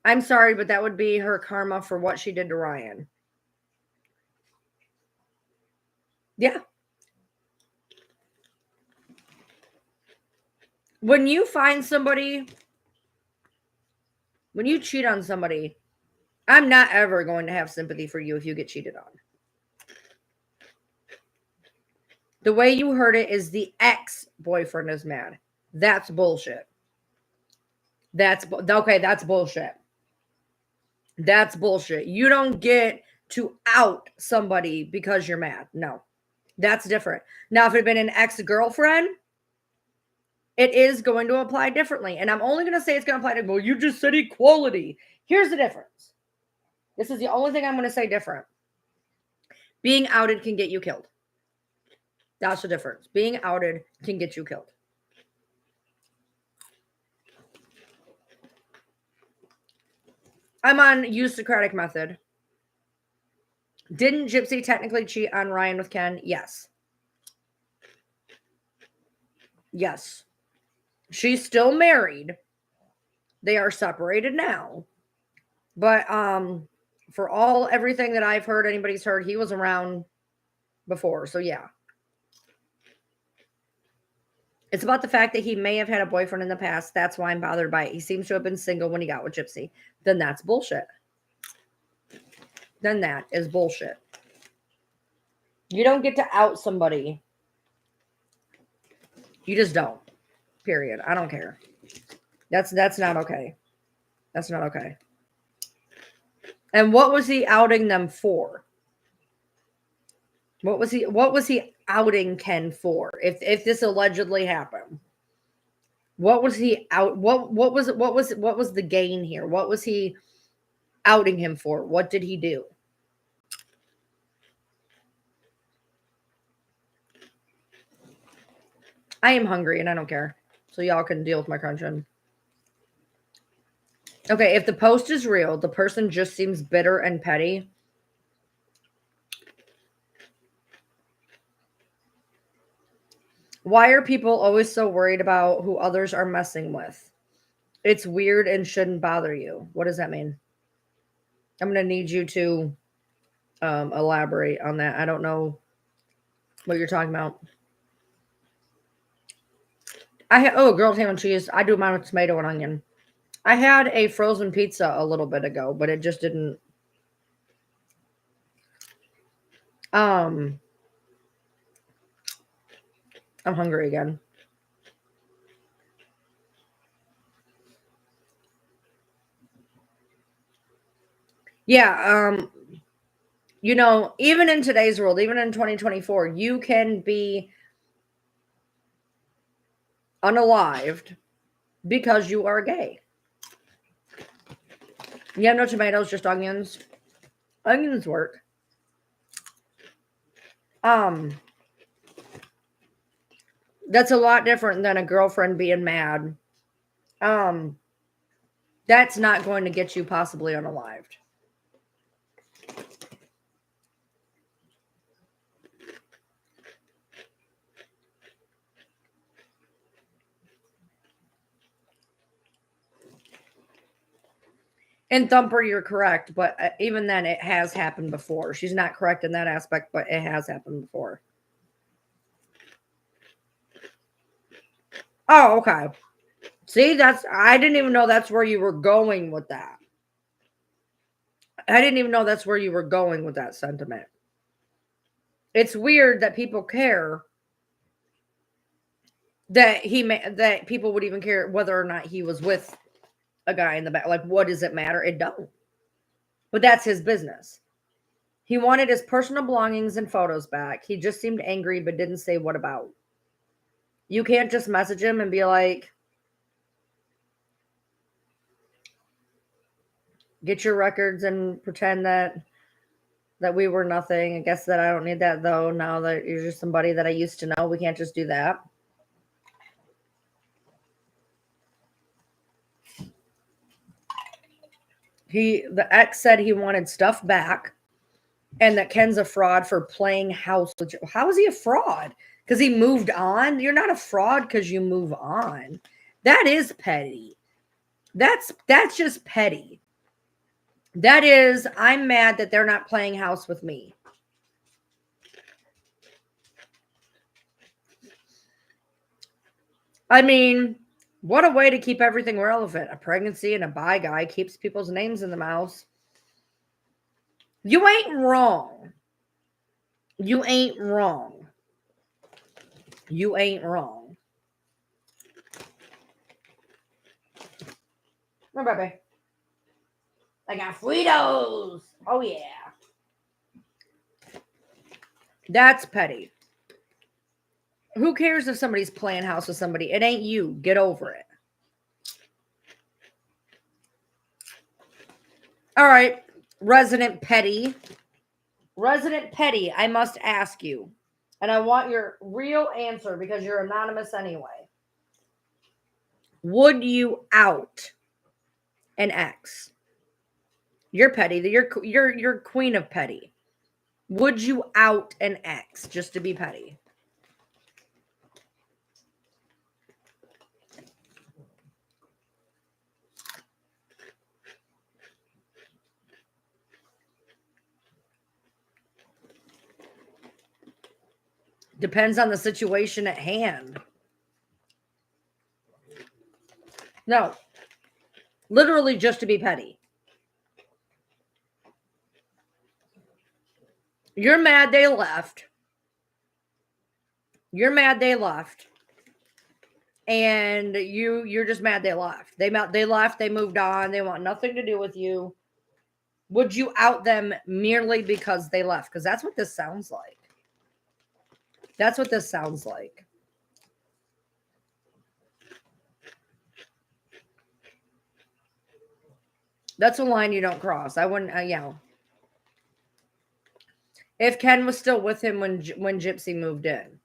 A: I'm sorry, but that would be her karma for what she did to Ryan. Yeah. When you find somebody, when you cheat on somebody, I'm not ever going to have sympathy for you if you get cheated on. The way you heard it is the ex-boyfriend is mad. That's bullshit. That's okay. That's bullshit. That's bullshit. You don't get to out somebody because you're mad. No, that's different. Now, if it had been an ex-girlfriend, it is going to apply differently. And I'm only going to say it's going to apply to, well, you just said equality. Here's the difference. This is the only thing I'm going to say different. Being outed can get you killed. That's the difference. Being outed can get you killed. I'm on use Socratic method. Didn't Gypsy technically cheat on Ryan with Ken? Yes. Yes. She's still married. They are separated now. But for everything that I've heard, anybody's heard, he was around before. So yeah. It's about the fact that he may have had a boyfriend in the past. That's why I'm bothered by it. He seems to have been single when he got with Gypsy. Then that's bullshit. Then that is bullshit. You don't get to out somebody. You just don't. Period. I don't care. That's not okay. That's not okay. And what was he outing them for? What was he outing Ken for? If this allegedly happened, what was he out? What was the gain here? What was he outing him for? What did he do? I am hungry and I don't care. So y'all can deal with my crunching. Okay, if the post is real, the person just seems bitter and petty. Why are people always so worried about who others are messing with? It's weird and shouldn't bother you. What does that mean? I'm going to need you to elaborate on that. I don't know what you're talking about. Grilled ham and cheese. I do mine with tomato and onion. I had a frozen pizza a little bit ago, but it just didn't. I'm hungry again. Yeah, even in today's world, even in 2024, you can be unalived because you are gay. You have no tomatoes, just onions. Onions work. That's a lot different than a girlfriend being mad. That's not going to get you possibly unalived. And Thumper, you're correct, but even then, it has happened before. She's not correct in that aspect, but it has happened before. Oh, okay. See, I didn't even know that's where you were going with that. I didn't even know that's where you were going with that sentiment. It's weird that people care that that people would even care whether or not he was with a guy in the back. Like, what does it matter? It don't. But that's his business. He wanted his personal belongings and photos back. He just seemed angry, but didn't say what about. You can't just message him and be like, get your records and pretend that we were nothing. I guess that I don't need that though. Now that you're just somebody that I used to know, we can't just do that. The ex said he wanted stuff back and that Ken's a fraud for playing house. How is he a fraud? Because he moved on? You're not a fraud because you move on. That is petty. That's just petty. That is, I'm mad that they're not playing house with me. I mean, what a way to keep everything relevant. A pregnancy and a bi guy keeps people's names in the mouth. You ain't wrong. You ain't wrong. You ain't wrong. Come on, baby. I got Fritos. Oh, yeah. That's petty. Who cares if somebody's playing house with somebody? It ain't you. Get over it. All right. Resident petty. Resident petty, I must ask you. And I want your real answer because you're anonymous anyway. Would you out an ex? You're petty. You're queen of petty. Would you out an ex just to be petty? Depends on the situation at hand. No. Literally just to be petty. You're mad they left. You're mad they left. And you're just mad they left. They left, they moved on, they want nothing to do with you. Would you out them merely because they left? Because that's what this sounds like. That's what this sounds like. That's a line you don't cross. I wouldn't, yeah. If Ken was still with him when Gypsy moved in.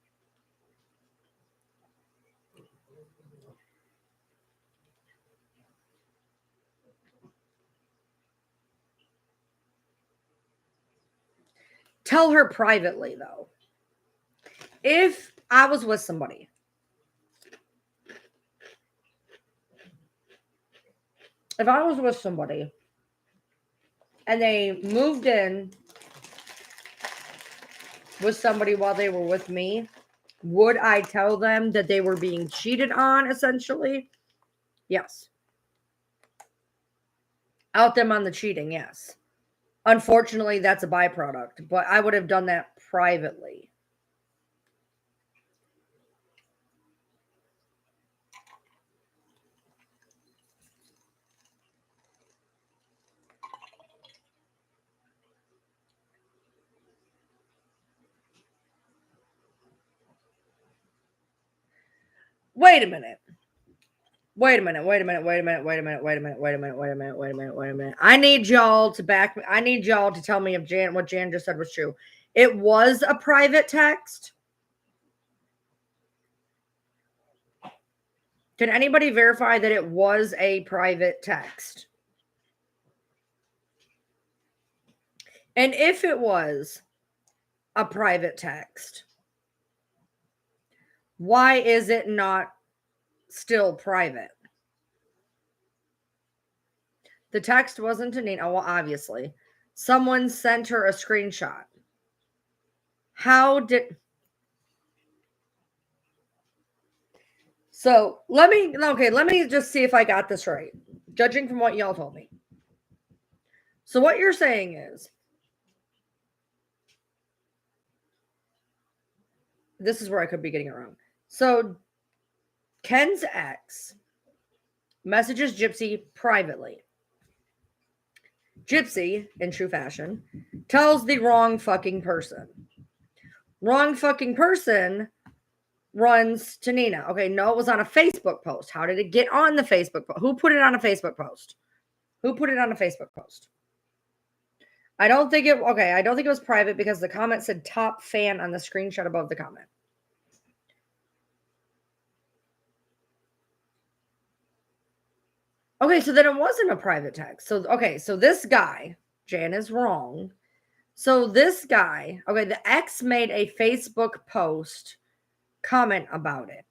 A: Tell her privately, though. If I was with somebody, and they moved in with somebody while they were with me, would I tell them that they were being cheated on, essentially? Yes. Out them on the cheating, yes. Unfortunately, that's a byproduct, but I would have done that privately. Wait a minute. I need y'all to back me. I need y'all to tell me if what Jan just said was true. It was a private text. Can anybody verify that it was a private text? And if it was a private text, why is it not still private? The text wasn't to Nina. Well, obviously. Someone sent her a screenshot. How did... So let me just see if I got this right, judging from what y'all told me. So what you're saying is, this is where I could be getting it wrong. So Ken's ex messages Gypsy privately. Gypsy, in true fashion, tells the wrong fucking person. Wrong fucking person runs to Nina. Okay, no, it was on a Facebook post. How did it get on the Facebook post? Who put it on a Facebook post? Who put it on a Facebook post? I don't think it was private because the comment said top fan on the screenshot above the comment. Okay, so then it wasn't a private text. So this guy, Jan is wrong. So this guy, the ex made a Facebook post comment about it.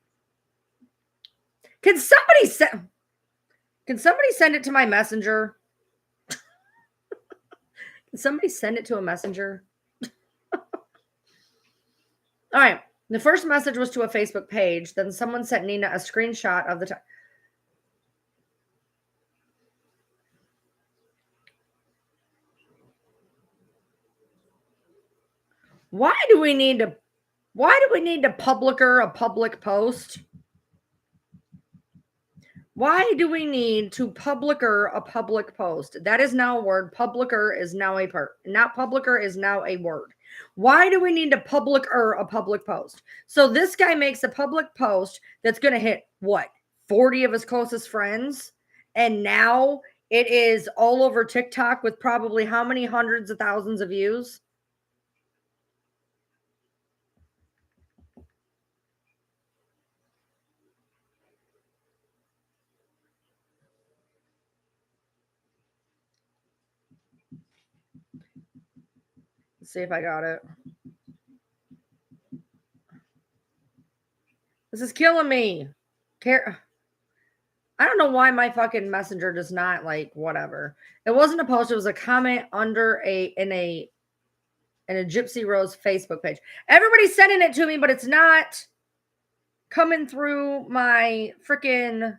A: Can somebody send it to my messenger? Can somebody send it to a messenger? All right. The first message was to a Facebook page. Then someone sent Nina a screenshot of the Why do we need to publicer a public post? Why do we need to publicer a public post? That is now a word. Publicer is now a part. Not publicer is now a word. Why do we need to publicer a public post? So this guy makes a public post that's going to hit what? 40 of his closest friends. And now it is all over TikTok with probably how many hundreds of thousands of views? Let's see if I got it. This is killing me. I don't know why my fucking messenger does not like whatever. It wasn't a post, it was a comment under in a Gypsy Rose Facebook page. Everybody's sending it to me, but it's not coming through my freaking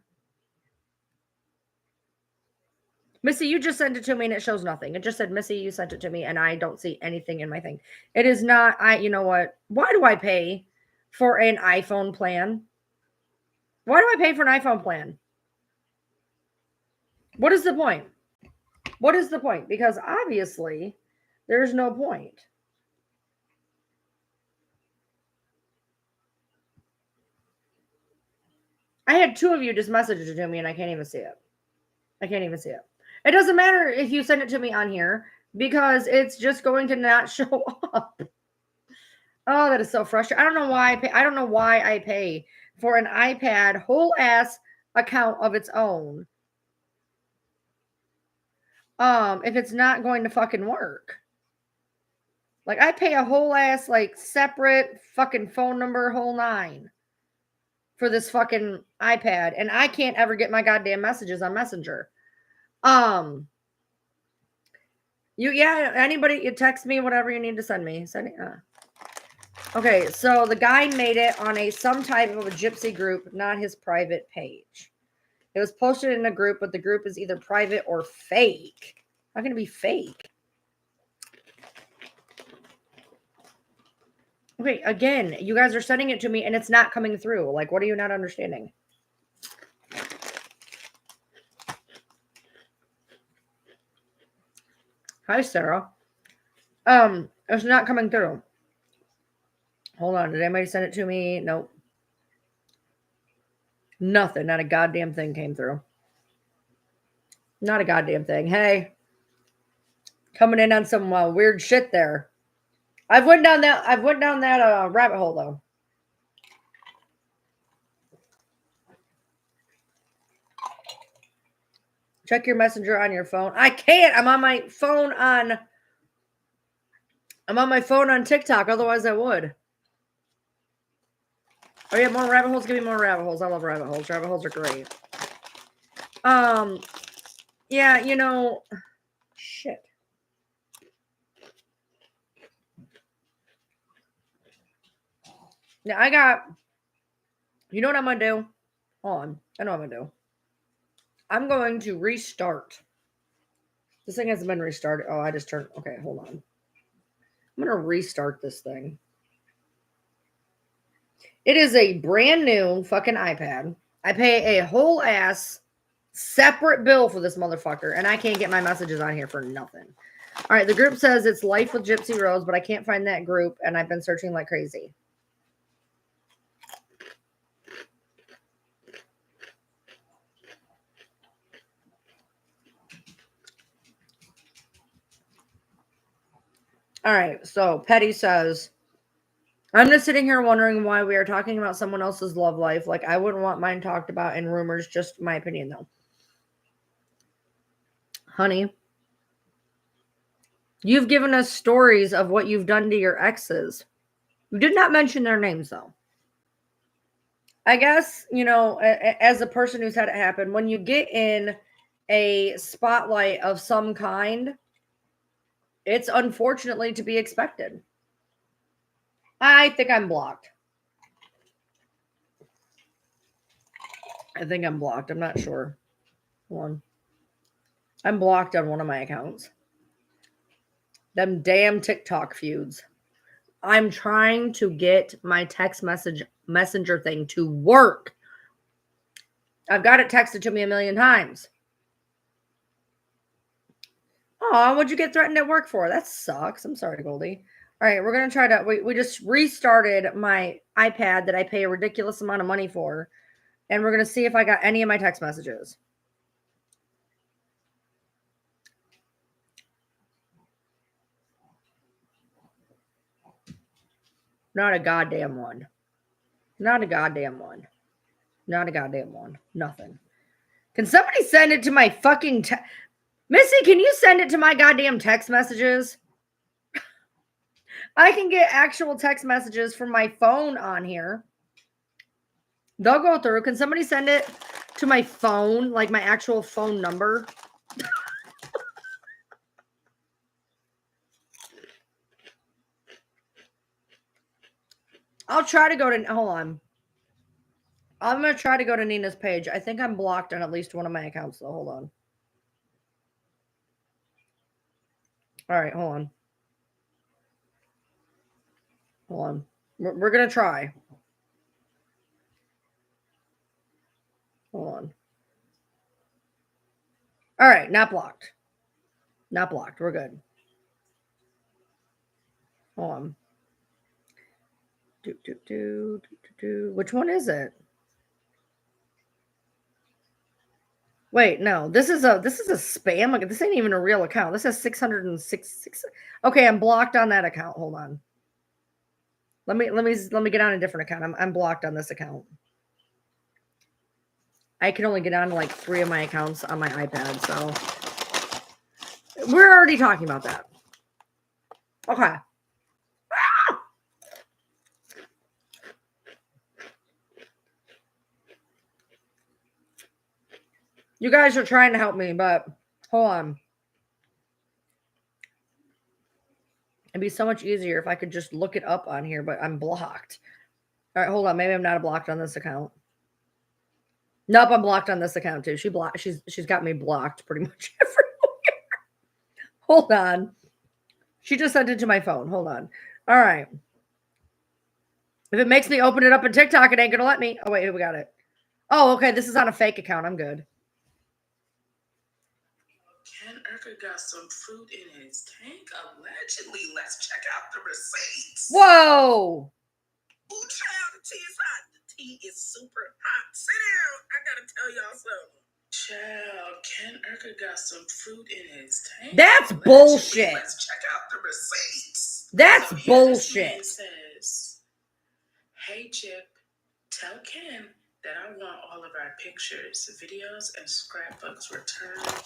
A: Missy, you just sent it to me and it shows nothing. It just said, Missy, you sent it to me and I don't see anything in my thing. It is not, you know what? Why do I pay for an iPhone plan? Why do I pay for an iPhone plan? What is the point? What is the point? Because obviously there's no point. I had 2 of you just message it to me and I can't even see it. I can't even see it. It doesn't matter if you send it to me on here because it's just going to not show up. Oh, that is so frustrating. I don't know why I pay. I don't know why I pay for an iPad whole ass account of its own. If it's not going to fucking work. Like I pay a whole ass like separate fucking phone number, whole 9 for this fucking iPad, and I can't ever get my goddamn messages on Messenger. Anybody, you text me whatever you need to send me. Send it. Okay, so the guy made it on some type of a gypsy group, not his private page. It was posted in a group, but the group is either private or fake. How can it be fake? Okay, again, you guys are sending it to me and it's not coming through. Like, what are you not understanding? Hi, Sarah. It's not coming through. Hold on. Did anybody send it to me? Nope. Nothing. Not a goddamn thing came through. Not a goddamn thing. Hey, coming in on some weird shit there. I've went down that rabbit hole though. Check your messenger on your phone. I can't. I'm on my phone on TikTok. Otherwise, I would. Oh yeah, more rabbit holes. Give me more rabbit holes. I love rabbit holes. Rabbit holes are great. Yeah, you know, shit. Now I got. You know what I'm gonna do? Hold on. I know what I'm gonna do. I'm going to restart. This thing hasn't been restarted. Oh, I just turned. Okay, hold on. I'm gonna restart this thing. It is a brand new fucking iPad. I pay a whole ass separate bill for this motherfucker, and I can't get my messages on here for nothing. All right, the group says it's Life with Gypsy Rose, but I can't find that group, and I've been searching like crazy. All right, so Petty says, I'm just sitting here wondering why we are talking about someone else's love life. Like, I wouldn't want mine talked about in rumors, just my opinion, though. Honey, you've given us stories of what you've done to your exes. You did not mention their names, though. I guess, you know, as a person who's had it happen, when you get in a spotlight of some kind, it's unfortunately to be expected. I think I'm blocked. I think I'm blocked. I'm not sure. Hold on. I'm blocked on one of my accounts. Them damn TikTok feuds. I'm trying to get my text messenger thing to work. I've got it texted to me a million times. Oh, what'd you get threatened at work for? That sucks. I'm sorry, Goldie. All right, we're going to try to, we just restarted my iPad that I pay a ridiculous amount of money for. And we're going to see if I got any of my text messages. Not a goddamn one. Not a goddamn one. Not a goddamn one. Nothing. Can somebody send it to my fucking Missy, can you send it to my goddamn text messages? I can get actual text messages from my phone on here. They'll go through. Can somebody send it to my phone, like my actual phone number? I'll try to go to, hold on. I'm going to try to go to Nina's page. I think I'm blocked on at least one of my accounts, so hold on. All right, hold on. Hold on. We're going to try. Hold on. All right, not blocked. Not blocked. We're good. Hold on. Which one is it? Wait, no. This is a spam. This ain't even a real account. This has 606. Okay, I'm blocked on that account. Hold on. Let me get on a different account. I'm blocked on this account. I can only get on to like 3 of my accounts on my iPad, so we're already talking about that. Okay. You guys are trying to help me, but hold on. It'd be so much easier if I could just look it up on here, but I'm blocked. All right, hold on. Maybe I'm not blocked on this account. Nope, I'm blocked on this account too. She's got me blocked pretty much everywhere. Hold on. She just sent it to my phone. Hold on. All right. If it makes me open it up in TikTok, it ain't gonna let me. Oh wait, we got it. Oh, okay. This is on a fake account. I'm good.
B: Ken Urker got some fruit in his tank, allegedly. Let's check out the receipts.
A: Whoa!
B: Ooh, child, the tea is hot. The tea is super hot. Sit down. I gotta tell y'all something. Child, Ken Urker got some fruit in his tank.
A: That's
B: allegedly.
A: bullshit.
B: Let's check out the receipts.
A: That's
B: so
A: bullshit.
B: This man says, "Hey Chip, tell Ken that I want all of our pictures, videos, and scrapbooks returned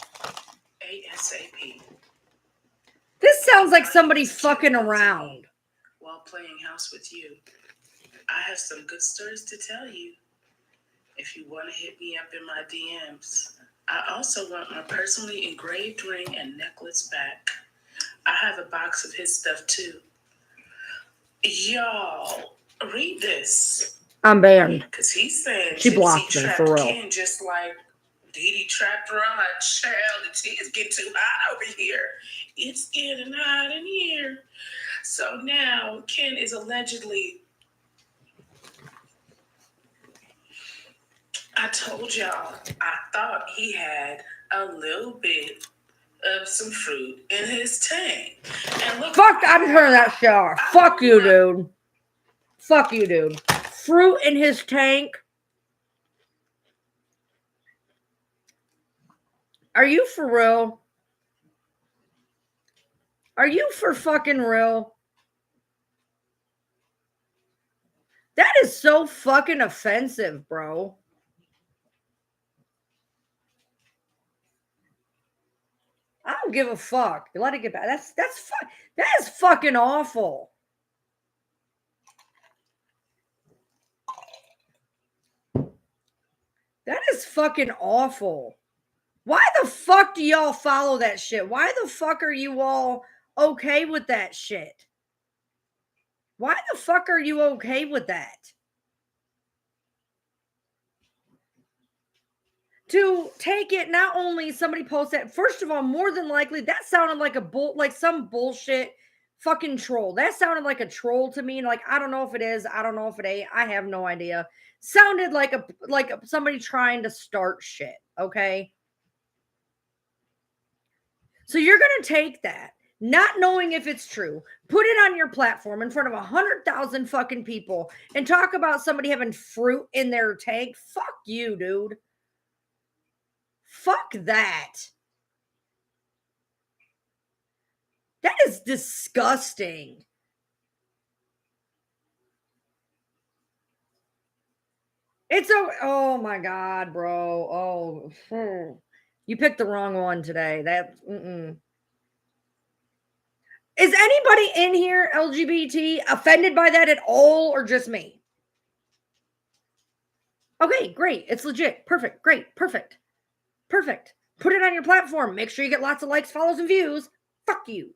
B: ASAP."
A: This sounds like somebody fucking around.
B: While playing house with you. I have some good stories to tell you. If you want to hit me up in my DMs. I also want my personally engraved ring and necklace back. I have a box of his stuff too. Y'all, read this.
A: I'm banned.
B: Because he's saying
A: she blocked me for real.
B: Ken just like Dee Dee trapped Rod. Child, the tea is getting too hot over here. It's getting hot in here. So now Ken is allegedly. I told y'all, I thought he had a little bit of some fruit in his tank. And look,
A: fuck, I'm turning that shit off. Fuck you, dude. Fuck you, dude. Fruit in his tank. Are you for real? Are you for fucking real? That is so fucking offensive, bro. I don't give a fuck. Let it get back. That is fucking awful. That is fucking awful. Why the fuck do y'all follow that shit? Why the fuck are you all okay with that shit? Why the fuck are you okay with that? To take it, not only somebody posts that, first of all, more than likely, that sounded like some bullshit fucking troll. That sounded like a troll to me. Like, I don't know if it is. I don't know if it ain't. I have no idea. Sounded like somebody trying to start shit. Okay. So you're going to take that, not knowing if it's true, put it on your platform in front of 100,000 fucking people and talk about somebody having fruit in their tank. Fuck you, dude. Fuck that. That is disgusting. It's oh my God, bro. Oh, you picked the wrong one today. Is anybody in here LGBT offended by that at all, or just me? Okay, great. It's legit. Perfect. Great. Perfect. Perfect. Put it on your platform. Make sure you get lots of likes, follows, and views. Fuck you.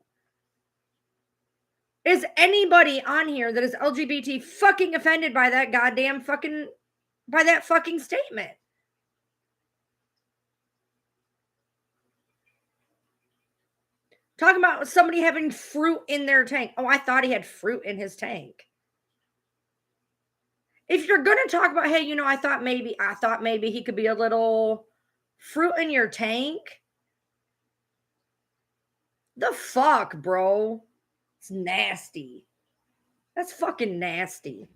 A: Is anybody on here that is LGBT fucking offended by that goddamn fucking, by that fucking statement? Talking about somebody having fruit in their tank. Oh, I thought he had fruit in his tank. If you're going to talk about, hey, you know, I thought maybe he could be a little fruit in your tank. The fuck, bro? It's nasty. That's fucking nasty.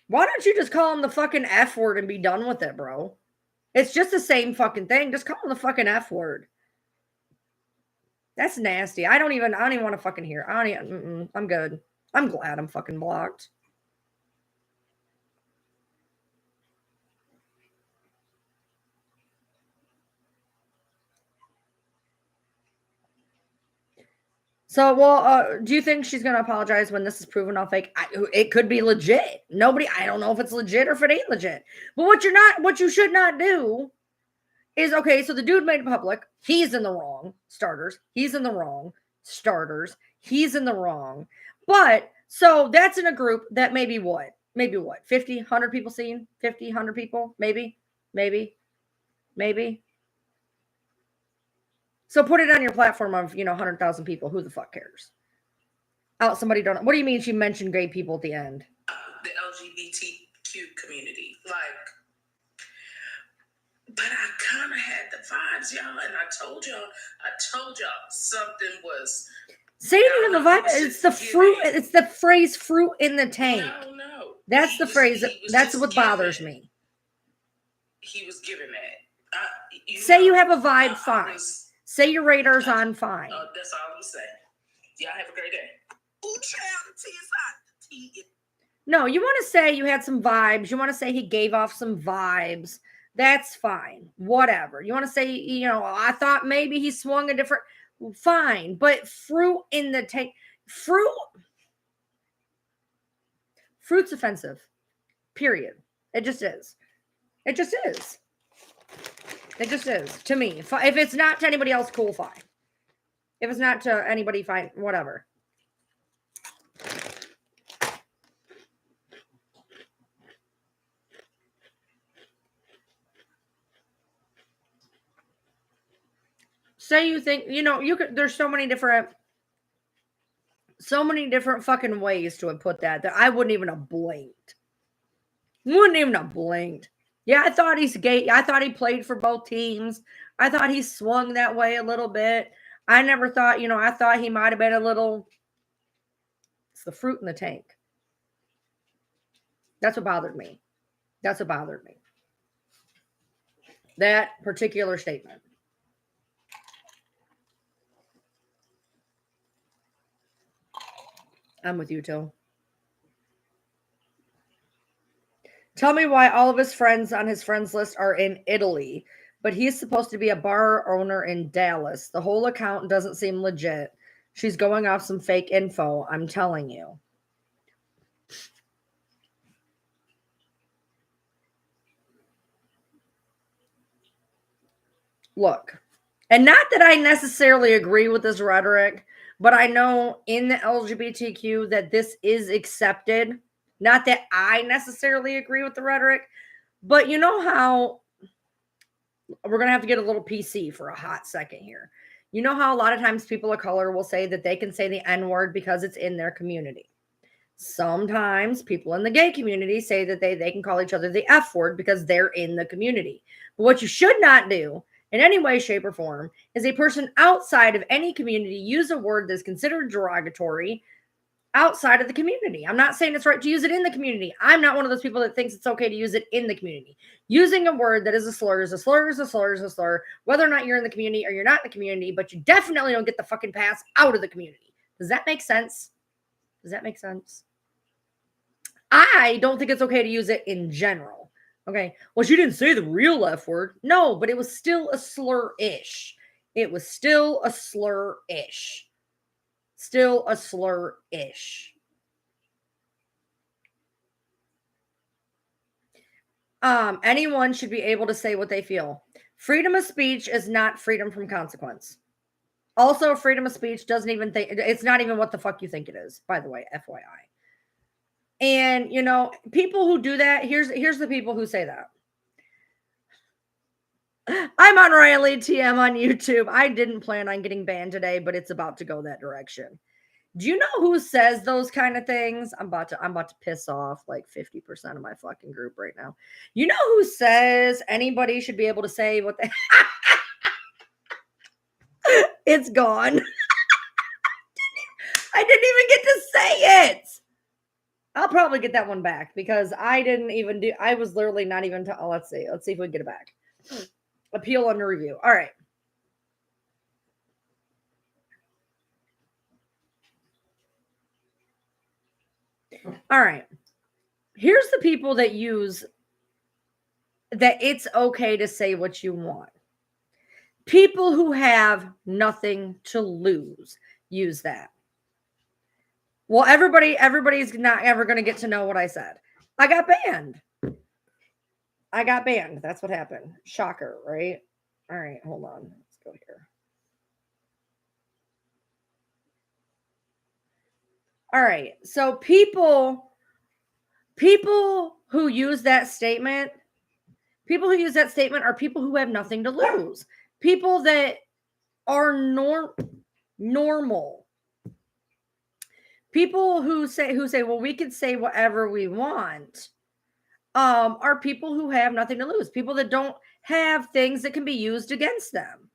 A: Why don't you just call him the fucking F word and be done with it, bro? It's just the same fucking thing. Just call him the fucking F word. That's nasty. I don't even want to fucking hear. I'm good. I'm glad I'm fucking blocked. So, well, do you think she's going to apologize when this is proven all fake? It could be legit. I don't know if it's legit or if it ain't legit. But what you should not do is, okay, so the dude made it public. He's in the wrong. Starters. He's in the wrong. Starters. He's in the wrong. But, so that's in a group that maybe what? 50, 100 people seen? 50, 100 people? Maybe. So put it on your platform of, 100,000 people. Who the fuck cares? Somebody don't know. What do you mean she mentioned gay people at the end?
B: The LGBTQ community. But I kind of had the vibes, y'all. And I told y'all something was.
A: Say you have the vibe. It's the fruit. It's the phrase fruit in the tank.
B: No.
A: That's the phrase. That's what bothers me.
B: He was giving that.
A: Say you have a vibe, fine. Say your radar's on, fine.
B: That's all I'm saying. Y'all have a great day. Ooh, child, the tea is hot. The tea.
A: No, you want to say you had some vibes. You want to say he gave off some vibes. That's fine. Whatever. You want to say, I thought maybe he swung a different. Fine. But fruit in the tank. Fruit's offensive. Period. It just is. It just is. It just is to me. If it's not to anybody else, cool, fine. If it's not to anybody, fine, whatever. Say you think, you could, there's so many different fucking ways to have put that I wouldn't even have blinked. Yeah, I thought he's gay. I thought he played for both teams. I thought he swung that way a little bit. I never thought, I thought he might have been a little. It's the fruit in the tank. That's what bothered me. That particular statement. I'm with you, Till. Tell me why all of his friends on his friends list are in Italy, but he's supposed to be a bar owner in Dallas. The whole account doesn't seem legit. She's going off some fake info, I'm telling you. Look, and not that I necessarily agree with this rhetoric, but I know in the LGBTQ that this is accepted. Not that I necessarily agree with the rhetoric, but you know how we're going to have to get a little PC for a hot second here. You know how a lot of times people of color will say that they can say the N word because it's in their community. Sometimes people in the gay community say that they can call each other the F word because they're in the community. But what you should not do in any way, shape, or form is a person outside of any community use a word that's considered derogatory outside of the community. I'm not saying it's right to use it in the community. I'm not one of those people that thinks it's okay to use it in the community. Using a word that is a slur is a slur is a slur is a slur, whether or not you're in the community or you're not in the community, but you definitely don't get the fucking pass out of the community. Does that make sense? Does that make sense? I don't think it's okay to use it in general. Okay. Well, she didn't say the real F word. No, but it was still a slur-ish. It was still a slur-ish. Still a slur-ish. Anyone should be able to say what they feel. Freedom of speech is not freedom from consequence. Also, freedom of speech doesn't even think it's not even what the fuck you think it is, by the way, FYI. And you know, people who do that, here's the people who say that. I'm on Riley TM on YouTube. I didn't plan on getting banned today, but it's about to go that direction. Do you know who says those kind of things? I'm about to piss off like 50% of my fucking group right now. You know who says anybody should be able to say what they It's gone. I didn't even get to say it. I'll probably get that one back because I didn't even do I was literally not even let's see. Let's see if we can get it back. Appeal under review. All right. All right. Here's the people that use that it's okay to say what you want. People who have nothing to lose use that. Well, everybody's not ever going to get to know what I said. I got banned. That's what happened. Shocker, right? All right, hold on. Let's go here. All right. So people who use that statement, are people who have nothing to lose. People that are normal. People who say, well, we can say whatever we want, are people who have nothing to lose. People that don't have things that can be used against them.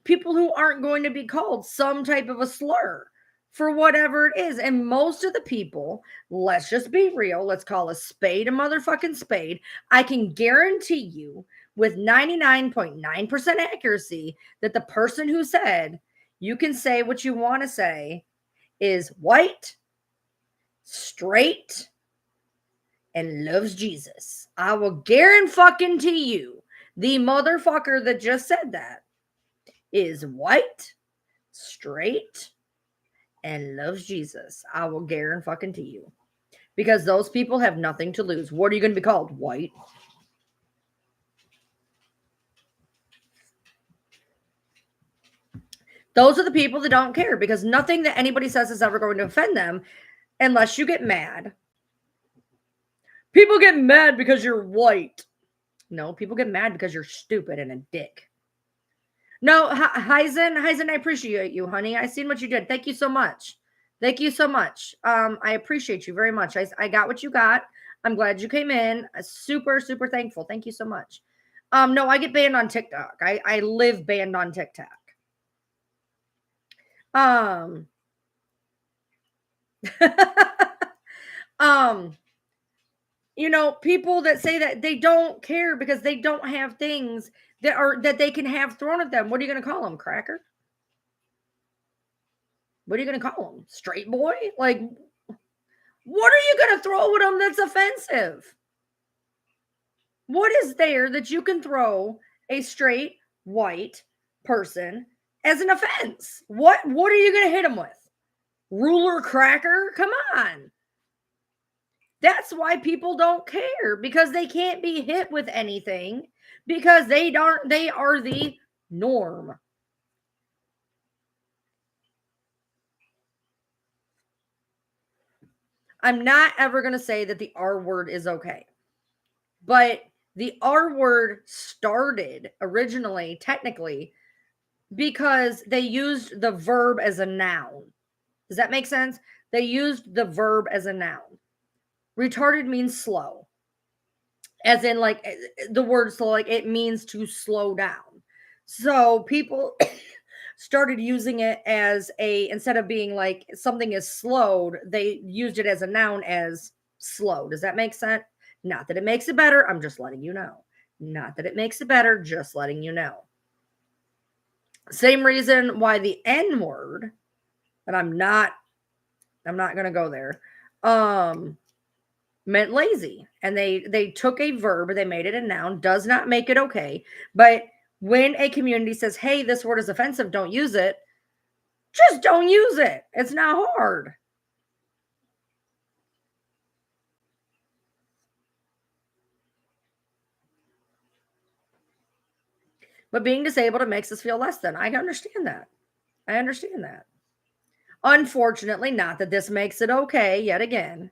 A: People who aren't going to be called some type of a slur for whatever it is. And most of the people, let's just be real, let's call a spade a motherfucking spade. I can guarantee you with 99.9% accuracy that the person who said you can say what you want to say is white, straight, and loves Jesus. I will guarantee you the motherfucker that just said that is white, straight, and loves Jesus. I will guarantee you. Because those people have nothing to lose. What are you going to be called? White? Those are the people that don't care because nothing that anybody says is ever going to offend them unless you get mad. People get mad because you're white. No, people get mad because you're stupid and a dick. No, Heisen, I appreciate you, honey. I seen what you did. Thank you so much. Thank you so much. I appreciate you very much. I got what you got. I'm glad you came in. Super, super thankful. Thank you so much. No, I get banned on TikTok. I live banned on TikTok. You know, people that say that they don't care because they don't have things that they can have thrown at them. What are you going to call them? Cracker? What are you going to call them? Straight boy? Like, what are you going to throw at them that's offensive? What is there that you can throw a straight white person as an offense? What are you going to hit them with? Ruler cracker? Come on. That's why people don't care because they can't be hit with anything because they are the norm. I'm not ever going to say that the R word is okay. But The R word started originally, technically, because they used the verb as a noun. Does that make sense? They used the verb as a noun. Retarded means slow, as in like the word slow, like it means to slow down. So people started using it as instead of being like something is slowed, they used it as a noun as slow. Does that make sense? Not that it makes it better. I'm just letting you know. Not that it makes it better, just letting you know. Same reason why the N word, and I'm not going to go there. Meant lazy, and they took a verb, they made it a noun. Does not make it okay, but when a community says, hey, this word is offensive, don't use it, just don't use it. It's not hard. But being disabled, it makes us feel less than. I understand that. Unfortunately, not that this makes it okay yet again.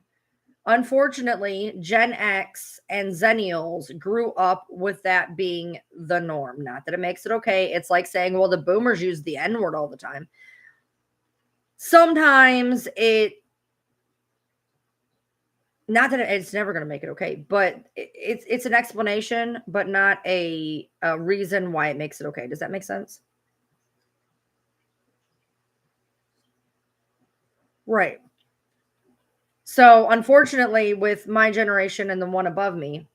A: Unfortunately, Gen X and Zennials grew up with that being the norm. Not that it makes it okay. It's like saying, well, the boomers use the N word all the time. Sometimes not that it's never going to make it okay, but it's an explanation, but not a reason why it makes it okay. Does that make sense? Right. So, unfortunately, with my generation and the one above me,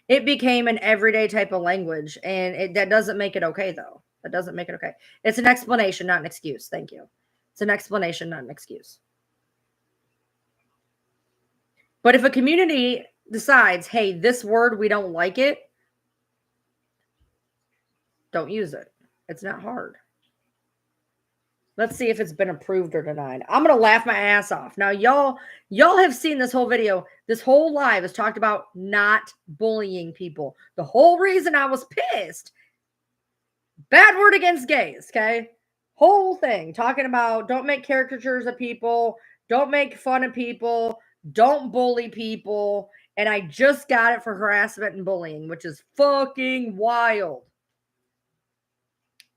A: it became an everyday type of language, and that doesn't make it okay, though. That doesn't make it okay. It's an explanation, not an excuse. Thank you. It's an explanation, not an excuse. But if a community decides, hey, this word, we don't like it, don't use it. It's not hard. Let's see if it's been approved or denied. I'm gonna laugh my ass off. Now, y'all have seen this whole video. This whole live is talked about not bullying people. The whole reason I was pissed, bad word against gays, okay? Whole thing talking about don't make caricatures of people, don't make fun of people, don't bully people. And I just got it for harassment and bullying, which is fucking wild.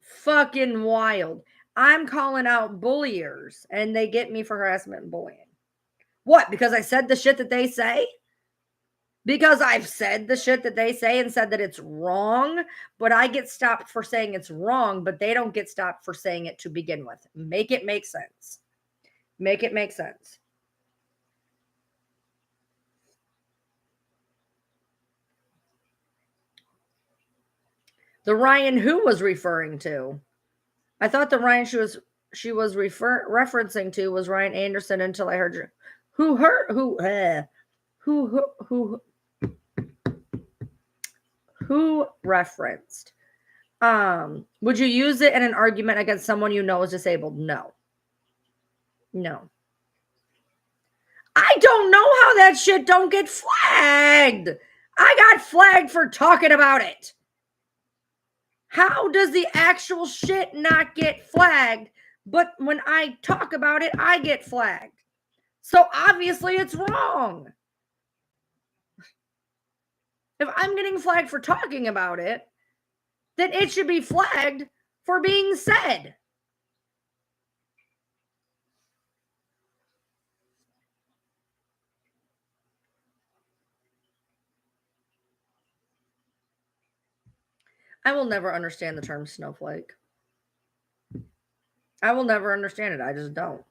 A: Fucking wild. I'm calling out bulliers and they get me for harassment and bullying. What? Because I said the shit that they say? Because I've said the shit that they say and said that it's wrong, but I get stopped for saying it's wrong, but they don't get stopped for saying it to begin with. Make it make sense. Make it make sense. The Ryan who was referring to? I thought the Ryan she was referencing to was Ryan Anderson until I heard you. Who referenced? Would you use it in an argument against someone you know is disabled? No. I don't know how that shit don't get flagged. I got flagged for talking about it. How does the actual shit not get flagged? But when I talk about it, I get flagged. So obviously it's wrong. If I'm getting flagged for talking about it, then it should be flagged for being said. I will never understand the term snowflake. I will never understand it. I just don't.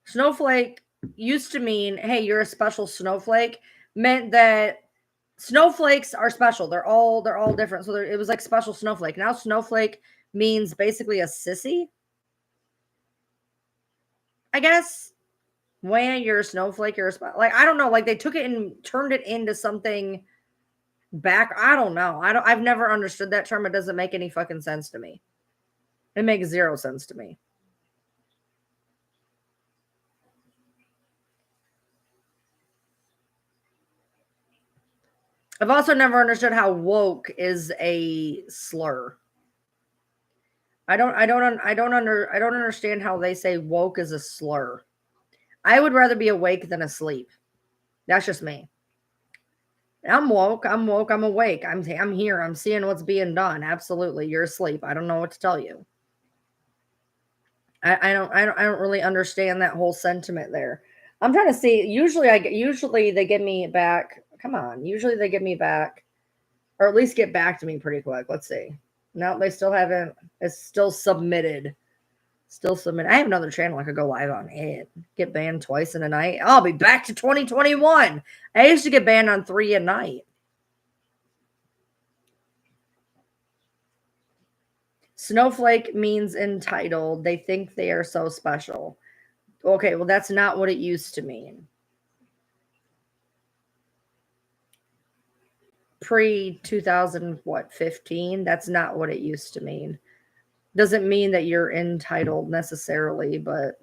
A: Snowflake used to mean, hey, you're a special snowflake, meant that snowflakes are special. They're all different. So it was like special snowflake. Now snowflake means basically a sissy. I guess when you're a snowflake, you're like I don't know. Like they took it and turned it into something back. I don't know. I've never understood that term. It doesn't make any fucking sense to me. It makes zero sense to me. I've also never understood how woke is a slur. I don't understand how they say woke is a slur. I would rather be awake than asleep. That's just me. I'm woke. I'm woke. I'm awake. I'm here. I'm seeing what's being done. Absolutely. You're asleep. I don't know what to tell you. I don't really understand that whole sentiment there. I'm trying to see. Usually they give me back. Come on. Usually they give me back, or at least get back to me pretty quick. Let's see. No, they still haven't. It's still submitted. Still submitted. I have another channel I could go live on. It get banned twice in a night. I'll be back to 2021. I used to get banned on 3 a night. Snowflake means entitled. They think they are so special. Okay, well, that's not what it used to mean. Pre 2000, what, 15? That's not what it used to mean. Doesn't mean that you're entitled necessarily, but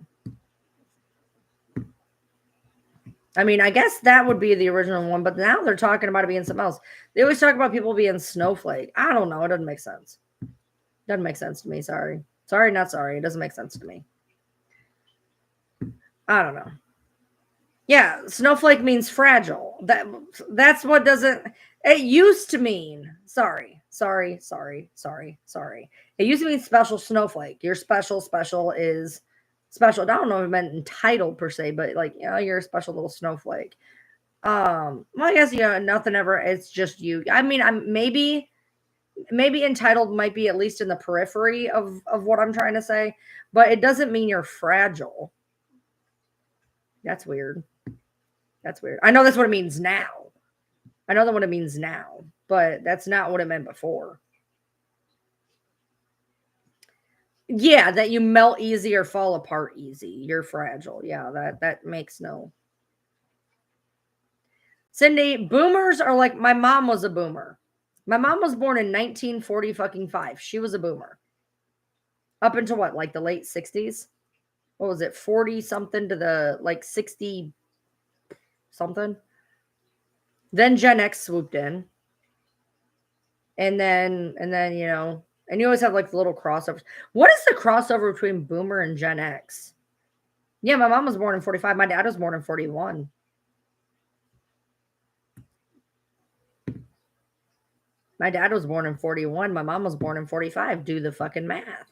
A: I mean, I guess that would be the original one, but now they're talking about it being something else. They always talk about people being snowflake. I don't know. It doesn't make sense. Doesn't make sense to me. Sorry. Sorry, not sorry. It doesn't make sense to me. I don't know. Yeah, snowflake means fragile. That's what doesn't it used to mean. Sorry. It used to mean special snowflake. Your special is special. I don't know if it meant entitled per se, but like, you know, you're a special little snowflake. Well, I guess, you know, nothing ever, it's just you. I mean, I'm maybe entitled might be at least in the periphery of what I'm trying to say, but it doesn't mean you're fragile. That's weird. That's weird. I know that's what it means now. I know that what it means now, but that's not what it meant before. Yeah, that you melt easy or fall apart easy. You're fragile. Yeah, that makes no. Cindy, boomers are like my mom was a boomer. My mom was born in 1940 fucking 5. She was a boomer. Up until what, like the late 60s? What was it? 40 something to the like 60 something. Then Gen X swooped in. And then, you know, and you always have like the little crossovers. What is the crossover between boomer and Gen X? Yeah, my mom was born in 45. My dad was born in 41. My dad was born in 41. My mom was born in 45. Do the fucking math.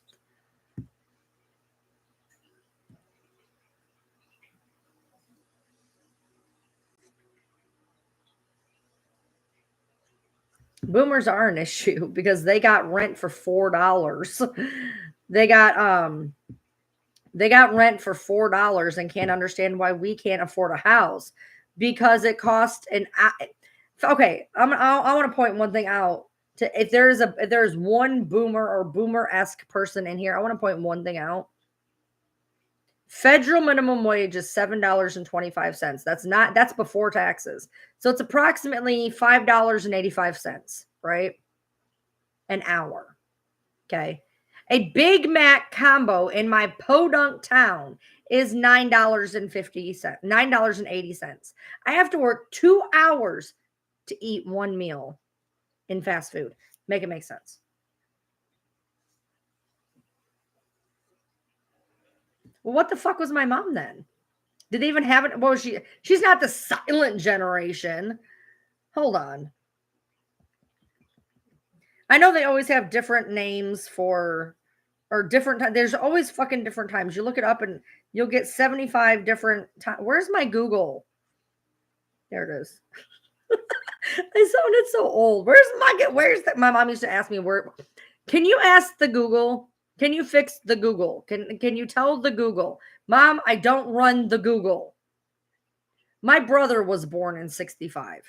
A: Boomers are an issue because they got rent for $4. They got rent for $4 and can't understand why we can't afford a house because it cost an. Okay, I want to point one thing out. If there's one boomer or boomer-esque person in here, I want to point one thing out. Federal minimum wage is $7.25. That's before taxes. So it's approximately $5.85, right? An hour. Okay. A Big Mac combo in my podunk town is $9.50, $9.80. I have to work 2 hours to eat one meal in fast food. Make it make sense. Well, what the fuck was my mom then? Did they even have it? What was she? She's not the silent generation. Hold on. I know they always have different names for, or different times. There's always fucking different times. You look it up and you'll get 75 different times. Where's my Google? There it is. I sounded so old. Where's that? My mom used to ask me where. Can you ask the Google? Can you fix the Google? Can you tell the Google? Mom, I don't run the Google. My brother was born in 65.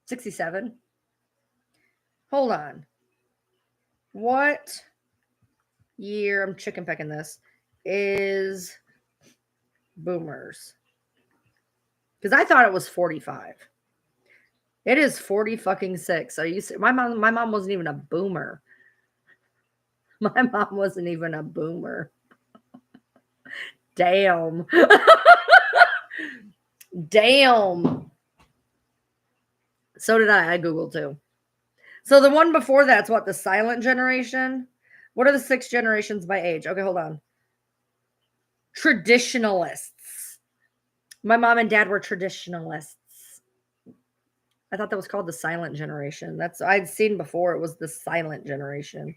A: 67? Hold on. What year, I'm chicken pecking this, is boomers? Because I thought it was 45. It is 40 fucking 6. Are you my mom wasn't even a boomer. My mom wasn't even a boomer. Damn. Damn. So did I. I Googled too. So the one before that's what, the silent generation? What are the 6 generations by age? Okay, hold on. Traditionalists. My mom and dad were traditionalists. I thought that was called the silent generation. That's I'd seen before. It was the silent generation.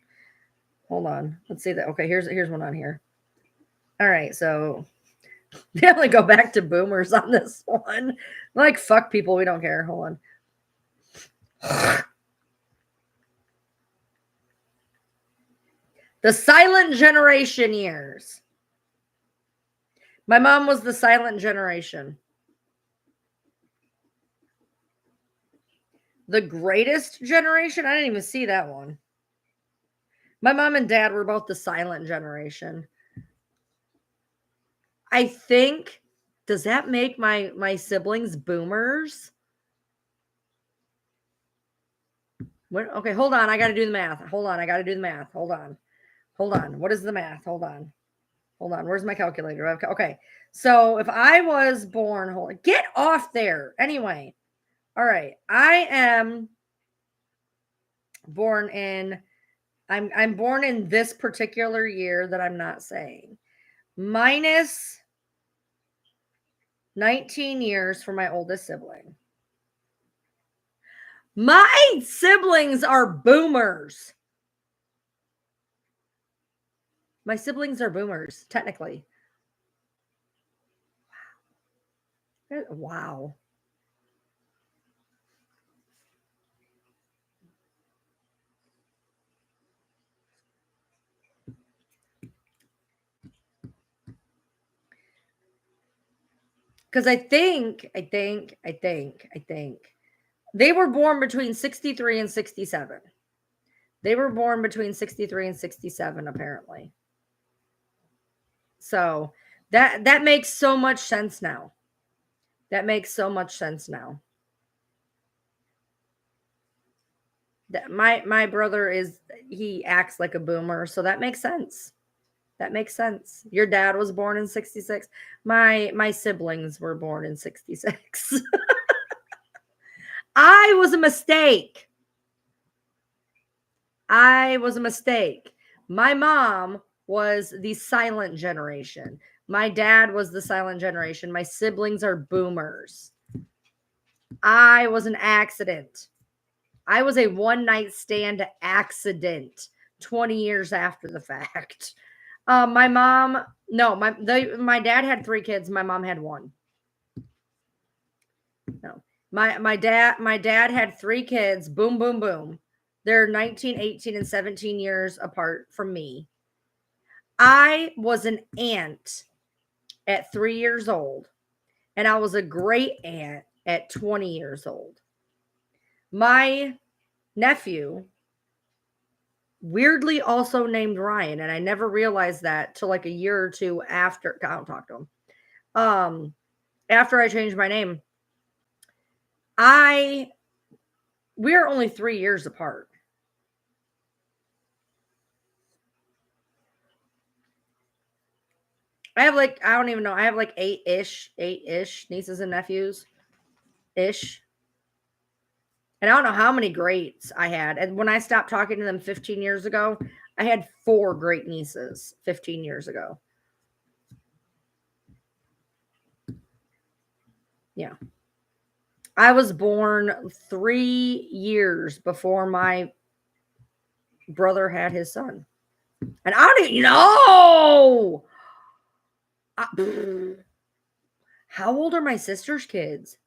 A: Hold on. Let's see that. Okay, here's one on here. All right, so they only go back to boomers on this one. Like fuck people, we don't care. Hold on. The silent generation years. My mom was the silent generation. The greatest generation? I didn't even see that one. My mom and dad were both the silent generation. I think, does that make my siblings boomers? What? Okay, hold on. I got to do the math. Hold on. I got to do the math. Hold on. Hold on. What is the math? Hold on. Hold on. Where's my calculator? Okay. So if I was born, hold on. Get off there. Anyway. All right. I am born in I'm born in this particular year that I'm not saying. Minus 19 years for my oldest sibling. My siblings are boomers. My siblings are boomers, technically. Wow. Because I think they were born between 63 and 67. They were born between 63 and 67, apparently. So that makes so much sense now. That makes so much sense now. That my brother he acts like a boomer, so that makes sense. That makes sense. Your dad was born in 66. My siblings were born in 66. I was a mistake. I was a mistake. My mom was the silent generation. My dad was the silent generation. My siblings are boomers. I was an accident. I was a one night stand accident 20 years after the fact. My mom, no, my dad had 3 kids. My mom had 1. No, my dad had 3 kids. Boom, boom, boom. They're 19, 18, and 17 years apart from me. I was an aunt at 3 years old, and I was a great aunt at 20 years old. My nephew, weirdly also named Ryan, and I never realized that till like a year or two after. I don't talk to him. After I changed my name, we're only 3 years apart. I have like, I don't even know. I have like eight-ish nieces and nephews ish. And I don't know how many greats I had. And when I stopped talking to them 15 years ago, I had 4 great nieces 15 years ago. Yeah. I was born 3 years before my brother had his son. And I don't even know. How old are my sister's kids?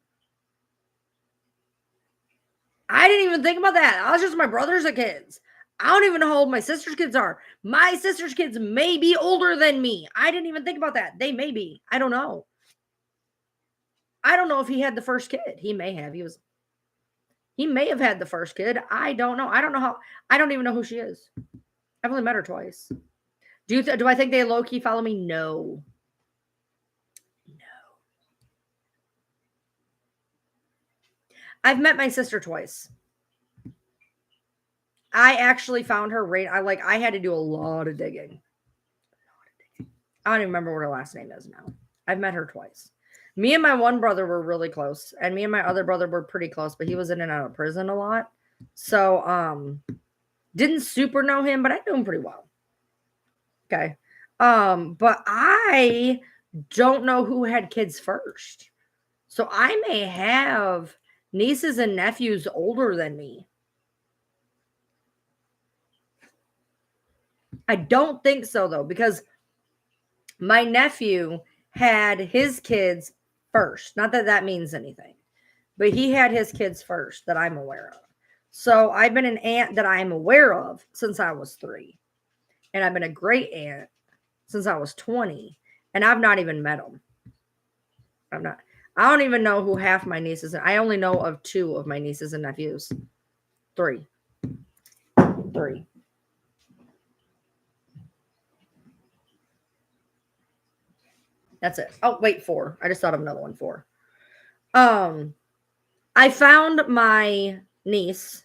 A: I didn't even think about that. I was just my brother's kids. I don't even know how old my sister's kids are. My sister's kids may be older than me. I didn't even think about that. They may be. I don't know. I don't know if he had the first kid. He may have. He may have had the first kid. I don't know. I don't know how. I don't even know who she is. I've only met her twice. Do I think they low key follow me? No. I've met my sister twice. I actually found her right. I had to do a lot of digging. I don't even remember what her last name is now. I've met her twice. Me and my one brother were really close, and me and my other brother were pretty close, but he was in and out of prison a lot. So didn't super know him, but I knew him pretty well. Okay. But I don't know who had kids first. So I may have nieces and nephews older than me. I don't think so, though, because my nephew had his kids first. Not that that means anything, but he had his kids first that I'm aware of. So I've been an aunt that I'm aware of since I was 3. And I've been a great aunt since I was 20. And I've not even met them. I don't even know who half my nieces. I only know of 2 of my nieces and nephews. 3. That's it. Oh, wait, 4. I just thought of another one. 4. I found my niece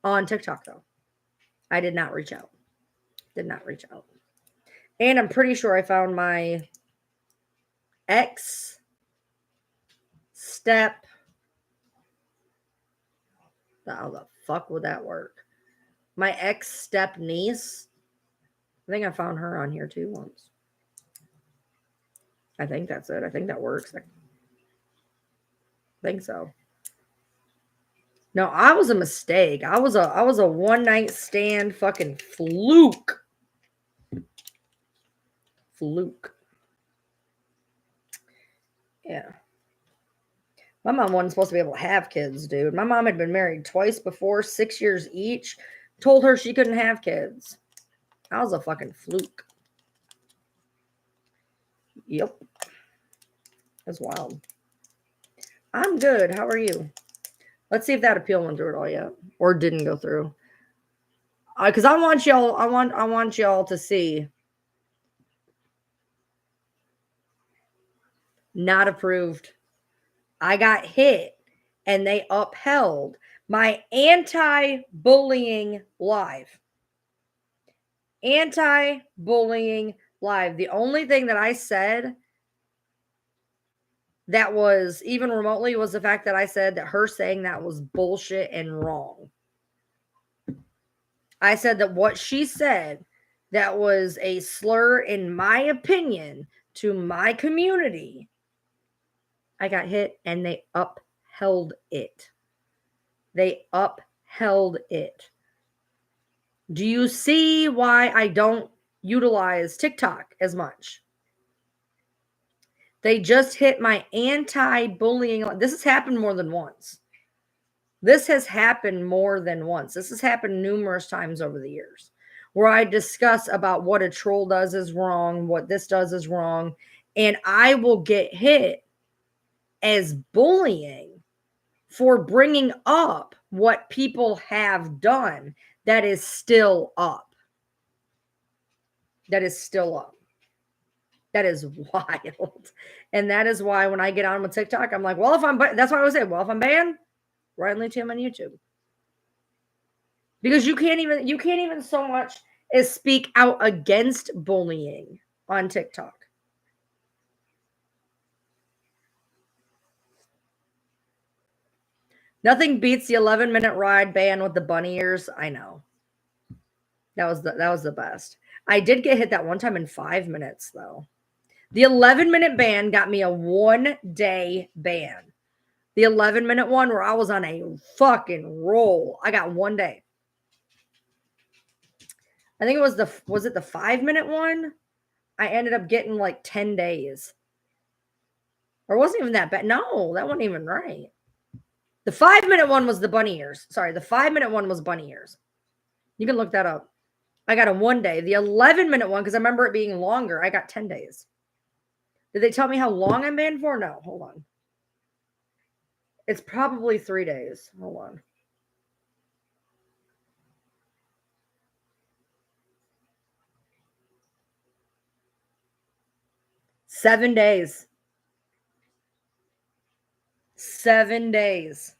A: on TikTok, though. I did not reach out. And I'm pretty sure I found my ex step. How the fuck would that work? My ex step niece. I think I found her on here too once. I think that's it. I think that works. I think so. No, I was a mistake. I was a one night stand fucking fluke. Yeah. My mom wasn't supposed to be able to have kids, dude. My mom had been married twice before, 6 years each. Told her she couldn't have kids. I was a fucking fluke. Yep. That's wild. I'm good. How are you? Let's see if that appeal went through at all yet, or didn't go through. Because I want y'all. I want y'all to see. Not approved. I got hit, and they upheld my anti-bullying live. Anti-bullying live. The only thing that I said that was even remotely was the fact that I said that her saying that was bullshit and wrong. I said that what she said that was a slur, in my opinion, to my community. I got hit and they upheld it. Do you see why I don't utilize TikTok as much? They just hit my anti-bullying. This has happened more than once. This has happened numerous times over the years, where I discuss about what a troll does is wrong, what this does is wrong, and I will get hit as bullying for bringing up what people have done that is still up. That is wild. And that is why when I get on with TikTok, I'm like, well, that's why I was saying, well, if I'm banned, write only to him on YouTube. Because you can't even so much as speak out against bullying on TikTok. Nothing beats the 11-minute ride ban with the bunny ears. I know. That was the best. I did get hit that one time in 5 minutes, though. The 11-minute ban got me a 1-day ban. The 11-minute one where I was on a fucking roll. I got 1 day. I think it was the 5-minute one? I ended up getting like 10 days. Or it wasn't even that bad. No, that wasn't even right. The 5-minute one was the bunny ears. Sorry, the 5-minute one was bunny ears. You can look that up. I got a 1 day. The 11-minute one, because I remember it being longer, I got 10 days. Did they tell me how long I'm banned for? No, hold on. It's probably 3 days. Hold on. Seven days. 7 days.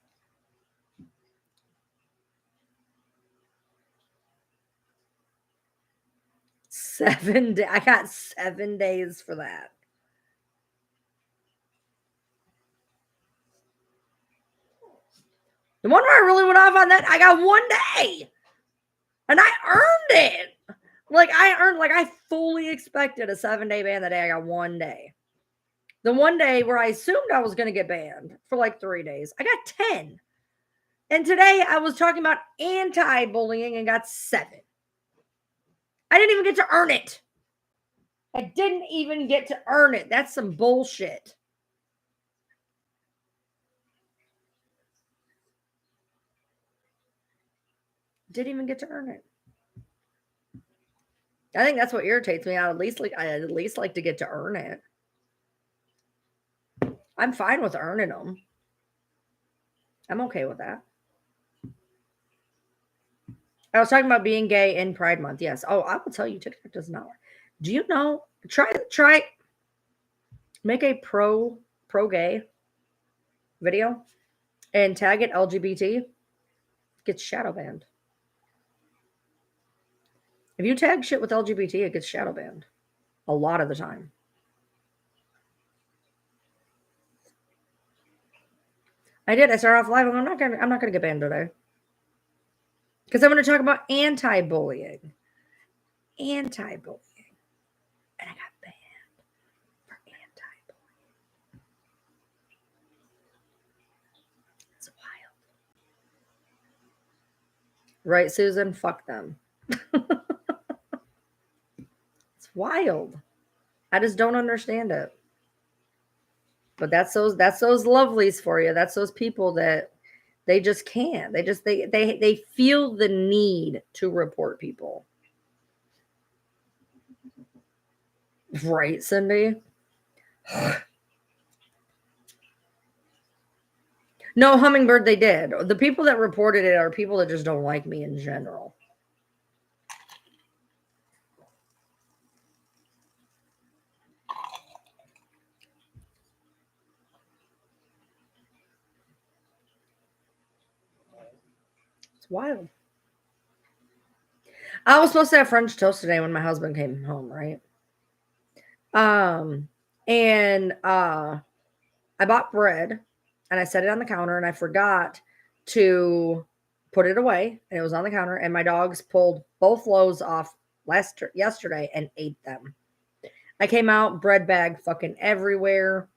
A: 7 days. I got 7 days for that. The one where I really went off on that, I got 1 day. And I earned it. I fully expected a 7-day ban that day. I got 1 day. The one day where I assumed I was going to get banned for like 3 days, I got 10. And today I was talking about anti-bullying and got 7. I didn't even get to earn it. I didn't even get to earn it. That's some bullshit. Didn't even get to earn it. I think that's what irritates me. I at least like to get to earn it. I'm fine with earning them. I'm okay with that. I was talking about being gay in Pride Month. Yes. Oh, I will tell you, TikTok does not work. Do you know? Try. Make a pro gay video and tag it LGBT. Gets shadow banned. If you tag shit with LGBT, it gets shadow banned. A lot of the time. I did. I started off live. I'm not gonna get banned today. Because I'm gonna talk about anti-bullying. Anti-bullying. And I got banned for anti-bullying. It's wild. Right, Susan? Fuck them. It's wild. I just don't understand it. But that's those lovelies for you. That's those people that they just can't. They feel the need to report people. Right, Cindy? No, Hummingbird, they did. The people that reported it are people that just don't like me in general. It's wild. I was supposed to have French toast today when my husband came home, right? And I bought bread and I set it on the counter and I forgot to put it away and it was on the counter and my dogs pulled both loaves off yesterday and ate them. I came out, bread bag fucking everywhere.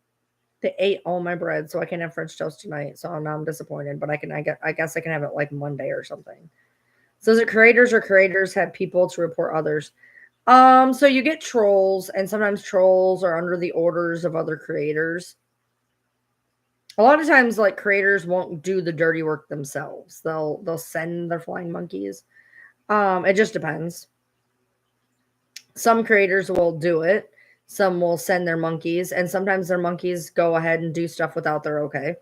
A: They ate all my bread, so I can have French toast tonight. So now I'm disappointed, but I guess I can have it like Monday or something. So is it creators had people to report others? So you get trolls, and sometimes trolls are under the orders of other creators. A lot of times, like, creators won't do the dirty work themselves. They'll send their flying monkeys. It just depends. Some creators will do it. Some will send their monkeys, and sometimes their monkeys go ahead and do stuff without their okay.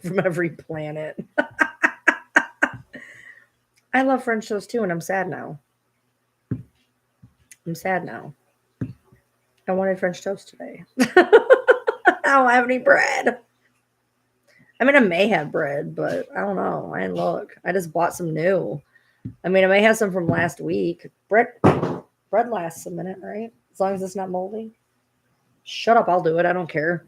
A: From every planet. I love French toast too, and I'm sad now. I wanted French toast today. I don't have any bread. I mean, I may have bread, but I don't know. I didn't look. I just bought some new. I mean, I may have some from last week. Bread lasts a minute, right? As long as it's not moldy. Shut up, I'll do it. I don't care.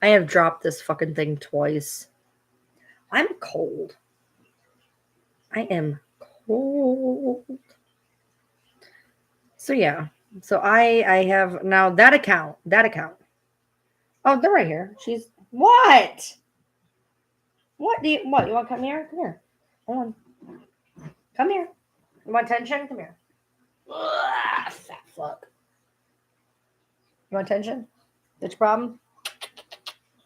A: I have dropped this fucking thing twice. I'm cold. I am cold. So yeah. So I have now that account. Oh, they're right here. She's what? What you want to come here? Come here. Hold on. Come here. You want attention? Come here. Ugh, fat fuck. You want attention? That's your problem?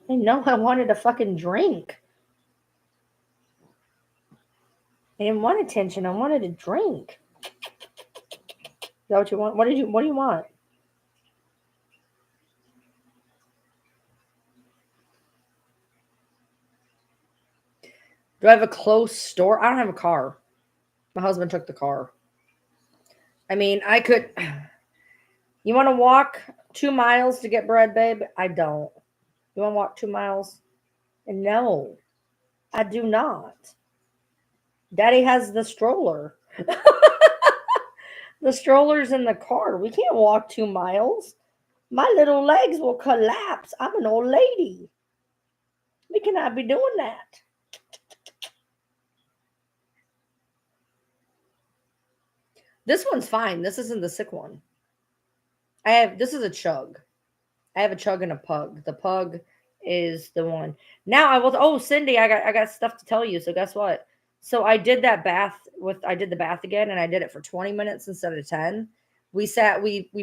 A: I know I wanted a fucking drink. I didn't want attention. I wanted a drink. Is that what you want? What do you want? Do I have a close store? I don't have a car. My husband took the car. I mean, I could. You want to walk 2 miles to get bread, babe? I don't. You want to walk 2 miles? No, I do not. Daddy has the stroller. The stroller's in the car. We can't walk 2 miles. My little legs will collapse. I'm an old lady. We cannot be doing that. This one's fine. This isn't the sick one. This is a chug. I have a chug and a pug. The pug is the one. Now I will. Oh, Cindy, I got stuff to tell you. So guess what? So I did the bath again, and I did it for 20 minutes instead of 10. We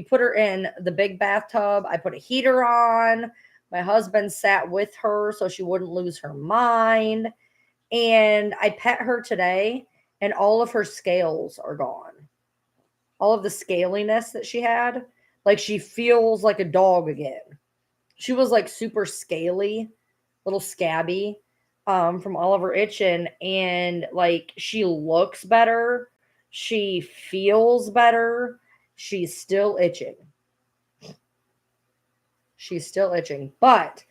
A: put her in the big bathtub. I put a heater on. My husband sat with her so she wouldn't lose her mind. And I pet her today, and all of her scales are gone. All of the scaliness that she had, like she feels like a dog again. She was like super scaly, little scabby, from all of her itching, and like she looks better, she feels better, she's still itching. She's still itching, but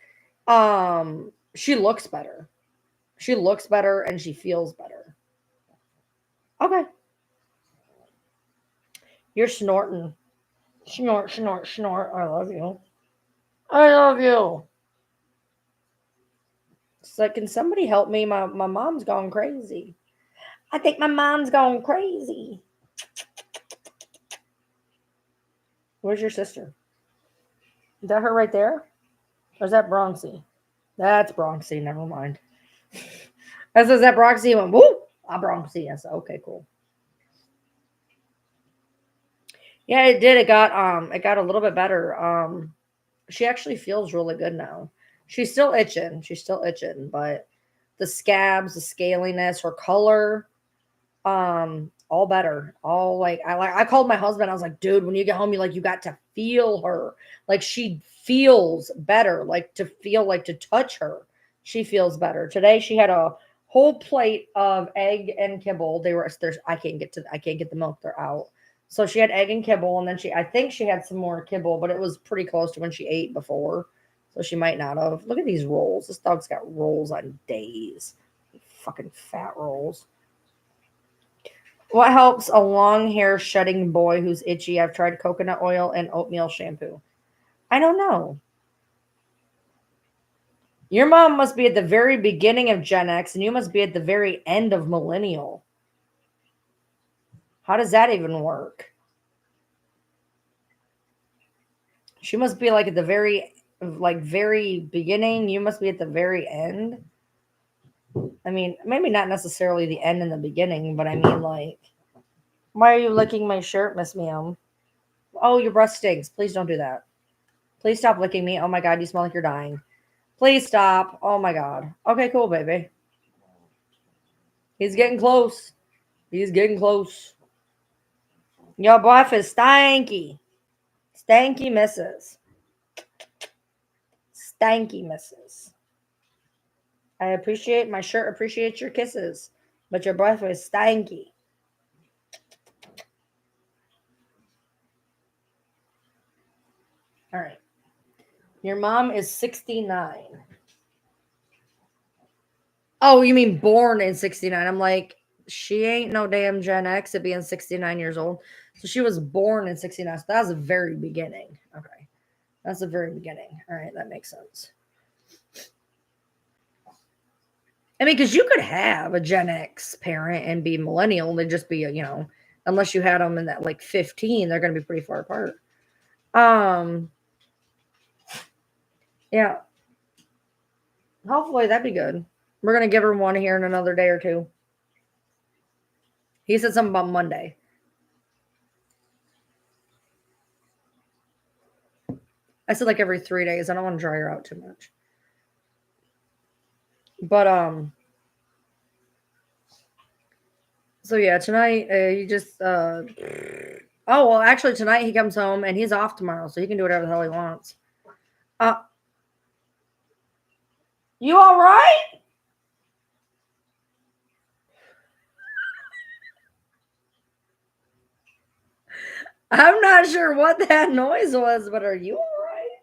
A: she looks better. She looks better and she feels better. Okay. You're snorting. Snort, snort, snort. I love you. I love you. It's like, can somebody help me? My mom's gone crazy. I think my mom's gone crazy. Where's your sister? Is that her right there? Or is that Bronxy? That's Bronxy. Never mind. That says that Bronxy went, woo! Ah, Bronxy. Yes. Okay, cool. Yeah, it did. It got a little bit better. She actually feels really good now. She's still itching. She's still itching, but the scabs, the scaliness, her color, all better. All I called my husband. I was like, dude, when you get home, you got to feel her. Like she feels better. Like to feel like to touch her. She feels better. Today she had a whole plate of egg and kibble. There's I can't get the milk. They're out. So she had egg and kibble, and then I think she had some more kibble, but it was pretty close to when she ate before. So she might not have. Look at these rolls. This dog's got rolls on days. Fucking fat rolls. What helps a long hair shedding boy who's itchy? I've tried coconut oil and oatmeal shampoo. I don't know. Your mom must be at the very beginning of Gen X, and you must be at the very end of millennial. How does that even work? She must be like at the very beginning. You must be at the very end. I mean, maybe not necessarily the end and the beginning, but I mean like, why are you licking my shirt, Miss Meow? Oh, your breath stinks. Please don't do that. Please stop licking me. Oh my God, you smell like you're dying. Please stop. Oh my God. Okay, cool, baby. He's getting close. He's getting close. Your breath is stanky. Stanky misses. Stanky misses. I appreciate my shirt, appreciates your kisses, but your breath is stanky. All right. Your mom is 69. Oh, you mean born in 69? I'm like, she ain't no damn Gen X at being 69 years old. So she was born in 69. So that's the very beginning. Okay. That's the very beginning. All right. That makes sense. I mean, because you could have a Gen X parent and be millennial. They'd just be, unless you had them in that like 15, they're going to be pretty far apart. Um, yeah. Hopefully that'd be good. We're going to give her one here in another day or two. He said something about Monday. I said like every 3 days. I don't want to dry her out too much. But so yeah, tonight he just oh well, actually tonight he comes home and he's off tomorrow, so he can do whatever the hell he wants. Uh, you all right? I'm not sure what that noise was, but are you all right,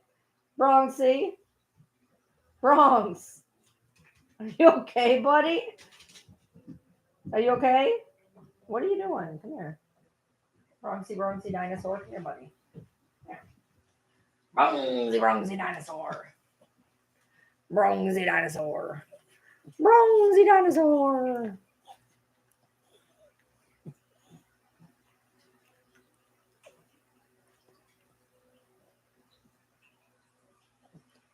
A: Bronxy? Bronx, are you okay, buddy? Are you okay? What are you doing? Come here, Bronxy, Bronxy dinosaur. Come here, buddy. Here. Bronxy, Bronxy dinosaur. Bronxy dinosaur. Bronxy dinosaur.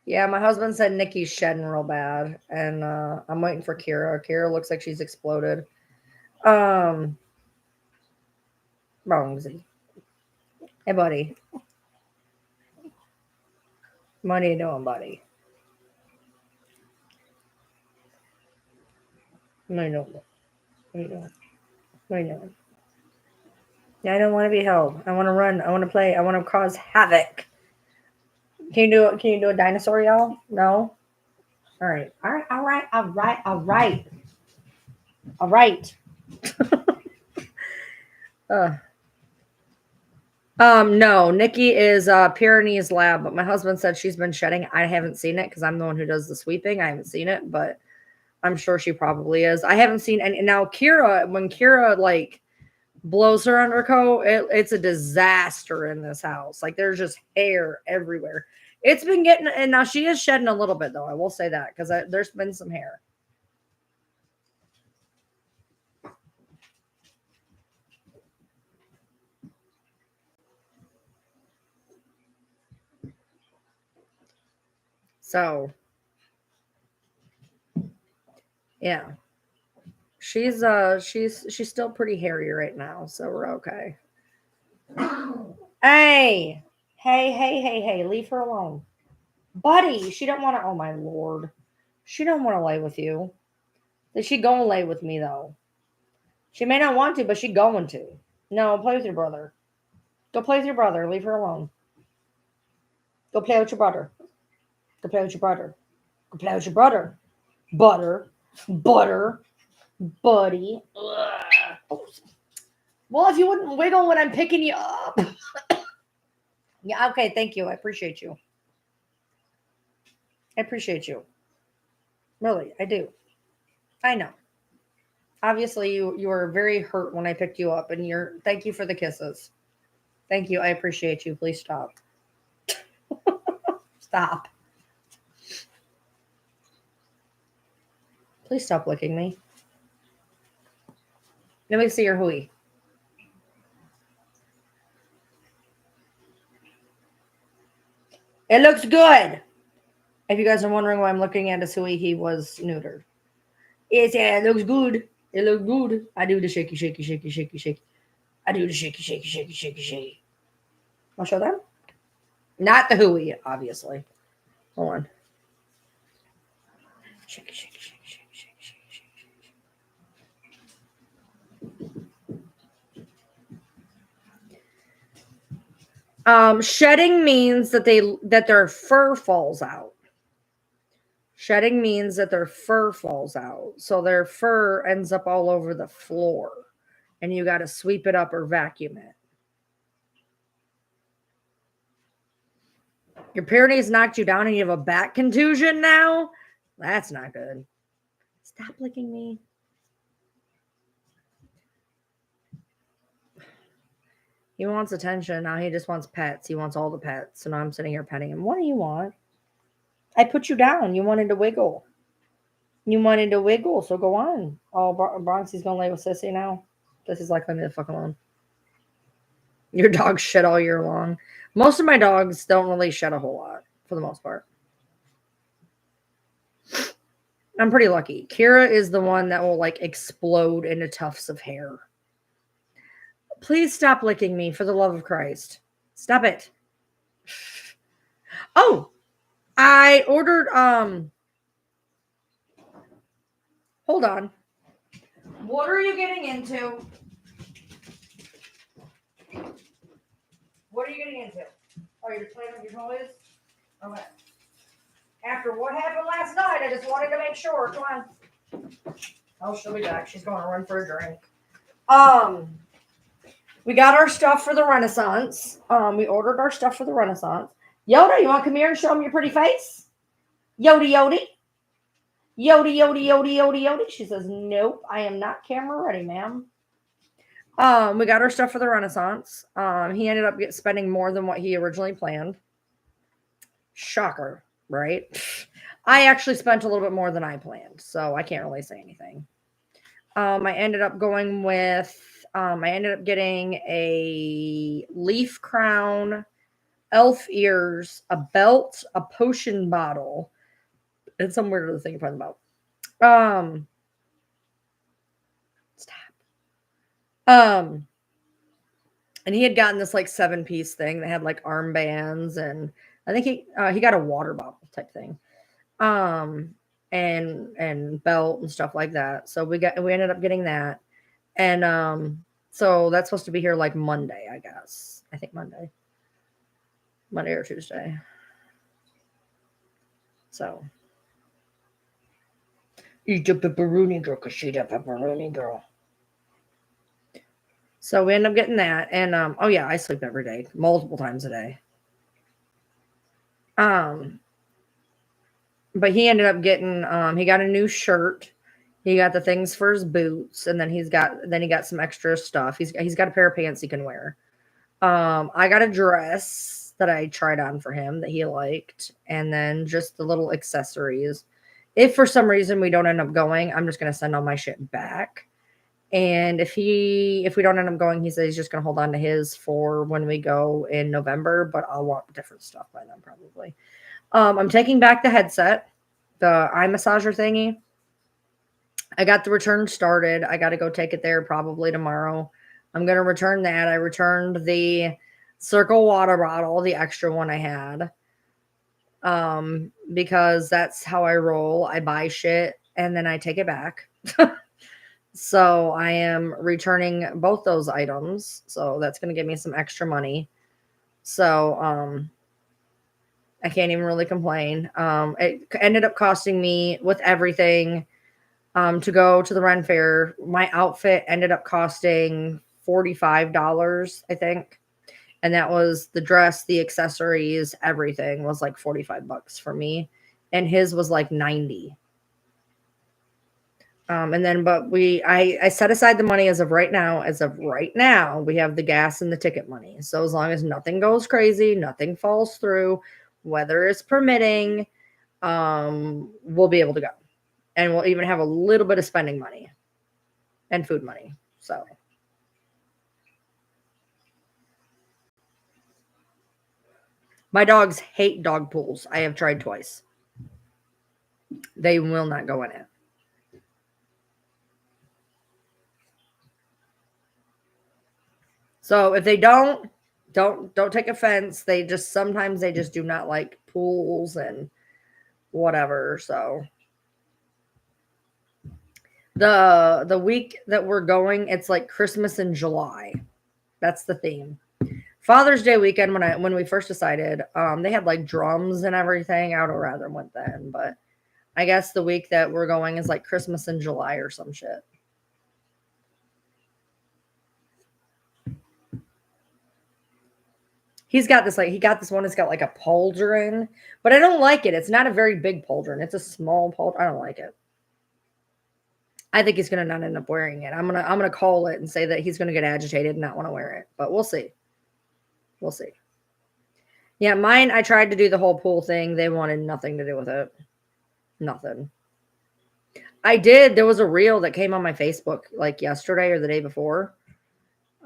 A: Yeah, my husband said Nikki's shedding real bad, and I'm waiting for Kira. Kira looks like she's exploded. Um, Wrongsy. Hey, buddy. What are you doing, buddy? What are you doing? What are you doing? What are you doing? Yeah, I don't want to be held. I want to run. I want to play. I want to cause havoc. Can you do it? Can you do a dinosaur, y'all? No. All right. All right. All right. All right. All right. All right. uh, no, Nikki is Pyrenees lab, but my husband said she's been shedding. I haven't seen it because I'm the one who does the sweeping. I haven't seen it, but I'm sure she probably is. I haven't seen any. Now Kira, when Kira like blows her undercoat, it's a disaster in this house. Like there's just hair everywhere. It's been getting, and now she is shedding a little bit though. I will say that because there's been some hair. So yeah, she's still pretty hairy right now, so we're okay. Hey, hey, leave her alone, buddy. She don't want to. Oh my lord, she don't want to lay with you. Is she going to lay with me though? She may not want to, but she going to. No, play with your brother. Go play with your brother. Leave her alone. Go play with your brother. Go play with your brother. Go play with your brother. Butter, butter, buddy. Ugh. Oh. Well, if you wouldn't wiggle when I'm picking you up. Yeah, okay, thank you. I appreciate you. I appreciate you. Really, I do. I know. Obviously, you were very hurt when I picked you up, and you're. Thank you for the kisses. Thank you. I appreciate you. Please stop. Stop. Please stop licking me. Let me see your hooey. It looks good. If you guys are wondering why I'm looking at his hooey, he was neutered. It looks good. It looks good. I do the shaky, shaky, shaky, shaky, shaky. I do the shaky, shaky, shaky, shaky, shaky. I'll show them. Not the hooey, obviously. Hold on. Shaky, shaky, shaky, shaky, shaky, shaky, shaky. Shedding means that their fur falls out. Shedding means that their fur falls out. So their fur ends up all over the floor. And you got to sweep it up or vacuum it. Your Pyrenees knocked you down and you have a back contusion now? That's not good. Stop licking me. He wants attention. Now he just wants pets. He wants all the pets. So now I'm sitting here petting him. What do you want? I put you down. You wanted to wiggle. You wanted to wiggle, so go on. Oh, Bronxy's going to lay with Sissy now. Sissy's like, let me the fuck alone. Your dogs shed all year long. Most of my dogs don't really shed a whole lot, for the most part. I'm pretty lucky. Kira is the one that will like explode into tufts of hair. Please stop licking me, for the love of Christ. Stop it. Oh, I ordered hold on. What are you getting into? What are you getting into? Oh, you're playing with your toys? Okay. After what happened last night, I just wanted to make sure. Come on. Oh, she'll be back. She's going to run for a drink. We got our stuff for the Renaissance. We ordered our stuff for the Renaissance. Yoda, you want to come here and show them your pretty face? Yodi, Yodi. Yodi, Yodi, Yodi, Yodi, Yodi. She says, nope, I am not camera ready, ma'am. We got our stuff for the Renaissance. He ended up spending more than what he originally planned. Shocker, right? I actually spent a little bit more than I planned, so I can't really say anything. I ended up going with, I ended up getting a leaf crown, elf ears, a belt, a potion bottle, and some weird other thing you're talking about. Stop. Um, and he had gotten this like 7-piece thing that had like armbands, and I think he got a water bottle type thing. Um, and belt and stuff like that. So we ended up getting that. And so that's supposed to be here like Monday, I guess. I think Monday or Tuesday. So eat a pepperoni girl, cause she's a pepperoni girl. So we end up getting that, and oh yeah, I sleep every day, multiple times a day. Um, but he ended up getting he got a new shirt. He got the things for his boots, and then he got some extra stuff. He's got a pair of pants he can wear. I got a dress that I tried on for him that he liked, and then just the little accessories. If for some reason we don't end up going, I'm just gonna send all my shit back. And if we don't end up going, he says he's just gonna hold on to his for when we go in November, but I'll want different stuff by then probably. I'm taking back the headset, the eye massager thingy. I got the return started. I got to go take it there probably tomorrow. I'm going to return that. I returned the Circle water bottle, the extra one I had. Because that's how I roll. I buy shit and then I take it back. So I am returning both those items. So that's going to give me some extra money. So I can't even really complain. It ended up costing me with everything to go to the Ren Fair. My outfit ended up costing $45, I think. And that was the dress, the accessories, everything was like $45 for me. And his was like 90. And then, but I set aside the money as of right now. As of right now, we have the gas and the ticket money. So as long as nothing goes crazy, nothing falls through, weather is permitting, we'll be able to go. And we'll even have a little bit of spending money and food money. So my dogs hate dog pools. I have tried twice. They will not go in it. So if they don't take offense. They just sometimes they just do not like pools and whatever. So the week that we're going, it's like Christmas in July. That's the theme. Father's Day weekend when we first decided, they had like drums and everything. I would have rather went then, but I guess the week that we're going is like Christmas in July or some shit. He got this one that's got like a pauldron, but I don't like it. It's not a very big pauldron. It's a small pauldron. I don't like it. I think he's gonna not end up wearing it. I'm gonna call it and say that he's gonna get agitated and not want to wear it. But we'll see. We'll see. Yeah, mine. I tried to do the whole pool thing. They wanted nothing to do with it. Nothing. I did. There was a reel that came on my Facebook like yesterday or the day before.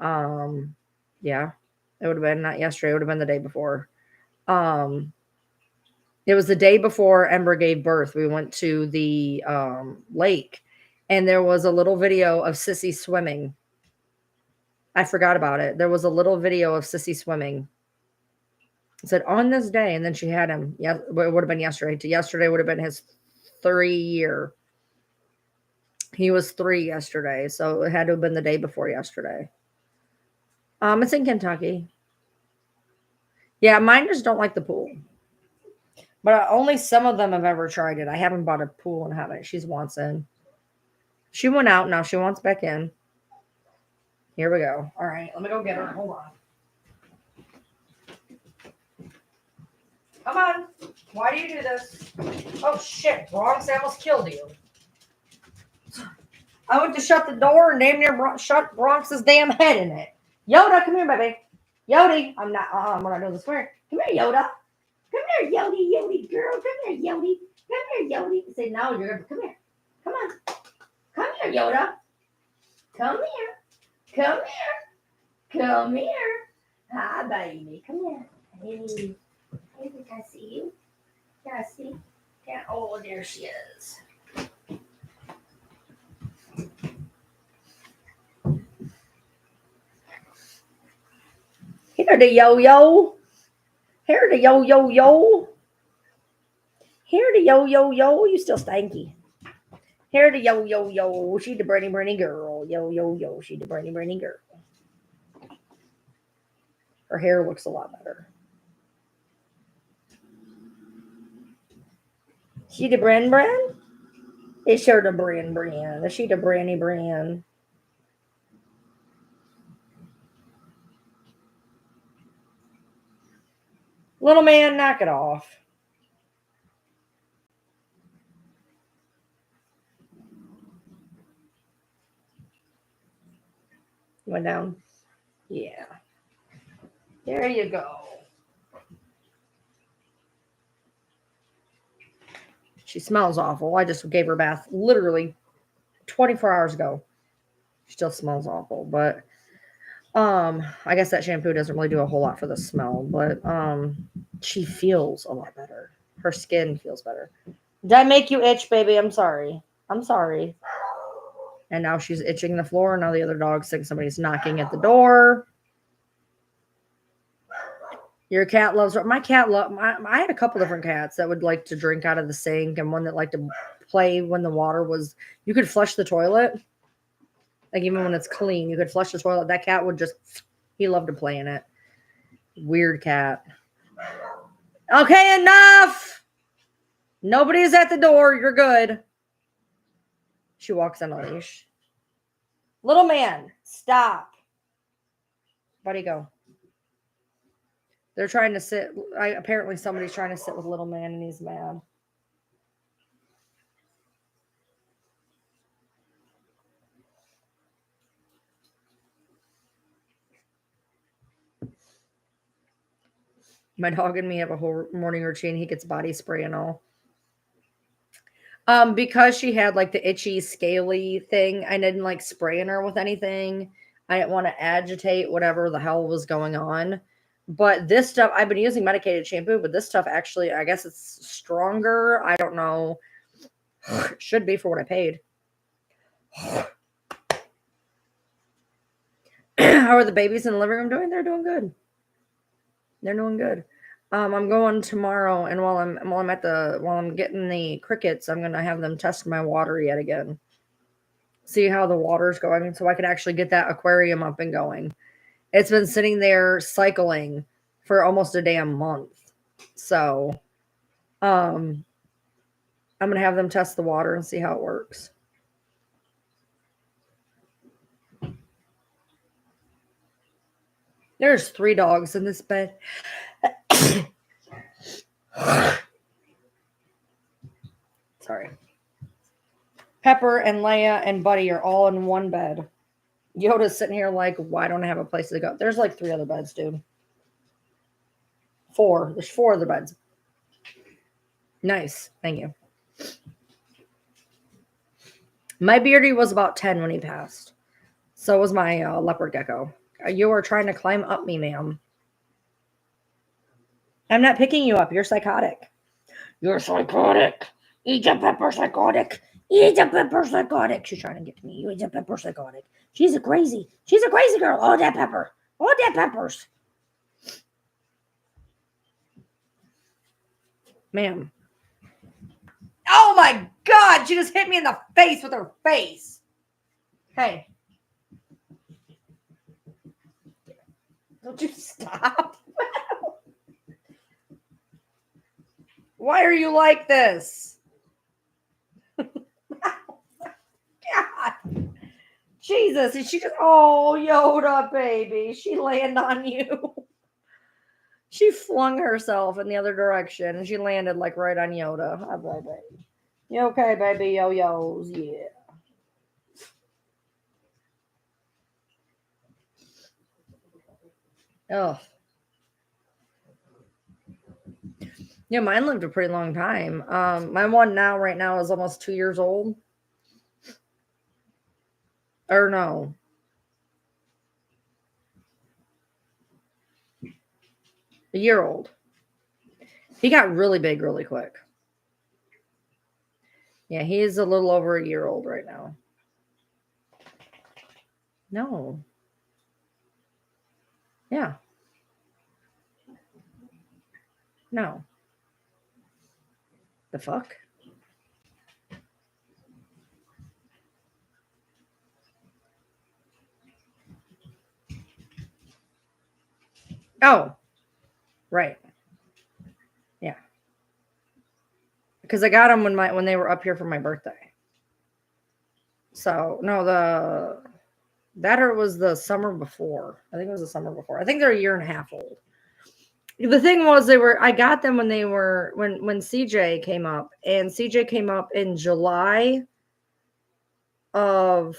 A: Yeah, it would have been not yesterday. It would have been the day before. Um, it was the day before Ember gave birth. We went to the lake, and there was a little video of Sissy swimming. I forgot about it. There was a little video of Sissy swimming. It said on this day, and then she had him. Yeah, it would have been yesterday. Yesterday would have been his 3-year. He was 3 yesterday, so it had to have been the day before yesterday. It's in Kentucky. Yeah, mine just don't like the pool. But only some of them have ever tried it. I haven't bought a pool and haven't. She wants in. She went out. Now she wants back in. Here we go. All right, let me go get her. Hold on. Come on. Why do you do this? Oh, shit. Bronx almost killed you. I went to shut the door and damn near shut Bronx's damn head in it. Yoda, come here, baby. Yodi. I'm not doing this weird. Come here, Yoda. Come here, Yodi, girl. Come here, Yodi. Come here, Yodi. Say, no, you're going to come here. Come on. Come here, Yoda. Come here. Come here. Come here. Hi, baby. Come here. Hey, I think I see you. Yeah, I see. Yeah, oh, there she is. Here the yo-yo. Here the yo-yo-yo. Here the yo-yo-yo. You still stanky. Here the yo-yo-yo. She the brainy girl. Yo-yo-yo. She the brainy girl. Her hair looks a lot better. She the brand? It's sure the brand. Is she the brand? Little man, knock it off. Went down. Yeah. There you go. She smells awful. I just gave her a bath literally 24 hours ago. She still smells awful, but I guess that shampoo doesn't really do a whole lot for the smell, but she feels a lot better. Her skin feels better. Did I make you itch, baby? I'm sorry. I'm sorry. And now she's itching the floor. Now the other dogs think somebody's knocking at the door. Your cat loves my cat. I had a couple different cats that would like to drink out of the sink, and one that liked to play when the water was. You could flush the toilet, like even when it's clean, you could flush the toilet. That cat would just. He loved to play in it. Weird cat. Okay, enough. Nobody's at the door. You're good. She walks on a leash. Little man, stop. Buddy, go. They're trying to sit. Apparently, somebody's trying to sit with little man, and he's mad. My dog and me have a whole morning routine. He gets body spray and all. Because she had like the itchy, scaly thing, I didn't like spraying her with anything. I didn't want to agitate whatever the hell was going on. But this stuff, I've been using medicated shampoo, but this stuff actually, I guess it's stronger. I don't know. Should be for what I paid. How are the babies in the living room doing? They're doing good. They're doing good. I'm going tomorrow, and while I'm getting the crickets, I'm gonna have them test my water yet again. See how the water's going, so I can actually get that aquarium up and going. It's been sitting there cycling for almost a damn month. So, I'm gonna have them test the water and see how it works. There's 3 dogs in this bed. Sorry. Pepper and Leia and Buddy are all in one bed. Yoda's sitting here like, why don't I have a place to go? There's like 3 other beds, dude. 4. There's 4 other beds. Nice. Thank you. My beardy was about 10 when he passed. So was my leopard gecko. You are trying to climb up me, ma'am. I'm not picking you up. You're psychotic. You're psychotic. Eat a pepper, psychotic. Eat a pepper, psychotic. She's trying to get to me. You eat a pepper, psychotic. She's a crazy girl. Oh, that pepper. Oh, that peppers. Ma'am. Oh my God. She just hit me in the face with her face. Hey. Don't you stop? Why are you like this? God. Jesus. And she just, oh, Yoda, baby. She landed on you. She flung herself in the other direction and she landed like right on Yoda. Hi, baby. You okay, baby? Yo-yos. Yeah. Oh. Yeah, mine lived a pretty long time. My one right now is almost 2 years old. Or no. A year old. He got really big really quick. Yeah, he is a little over a year old right now. No. Yeah. No. The fuck? Oh. Right. Yeah. Because I got them when they were up here for my birthday. So no, that or it was the summer before. I think it was the summer before. I think they're a year and a half old. The thing was I got them when CJ came up, and CJ came up in July of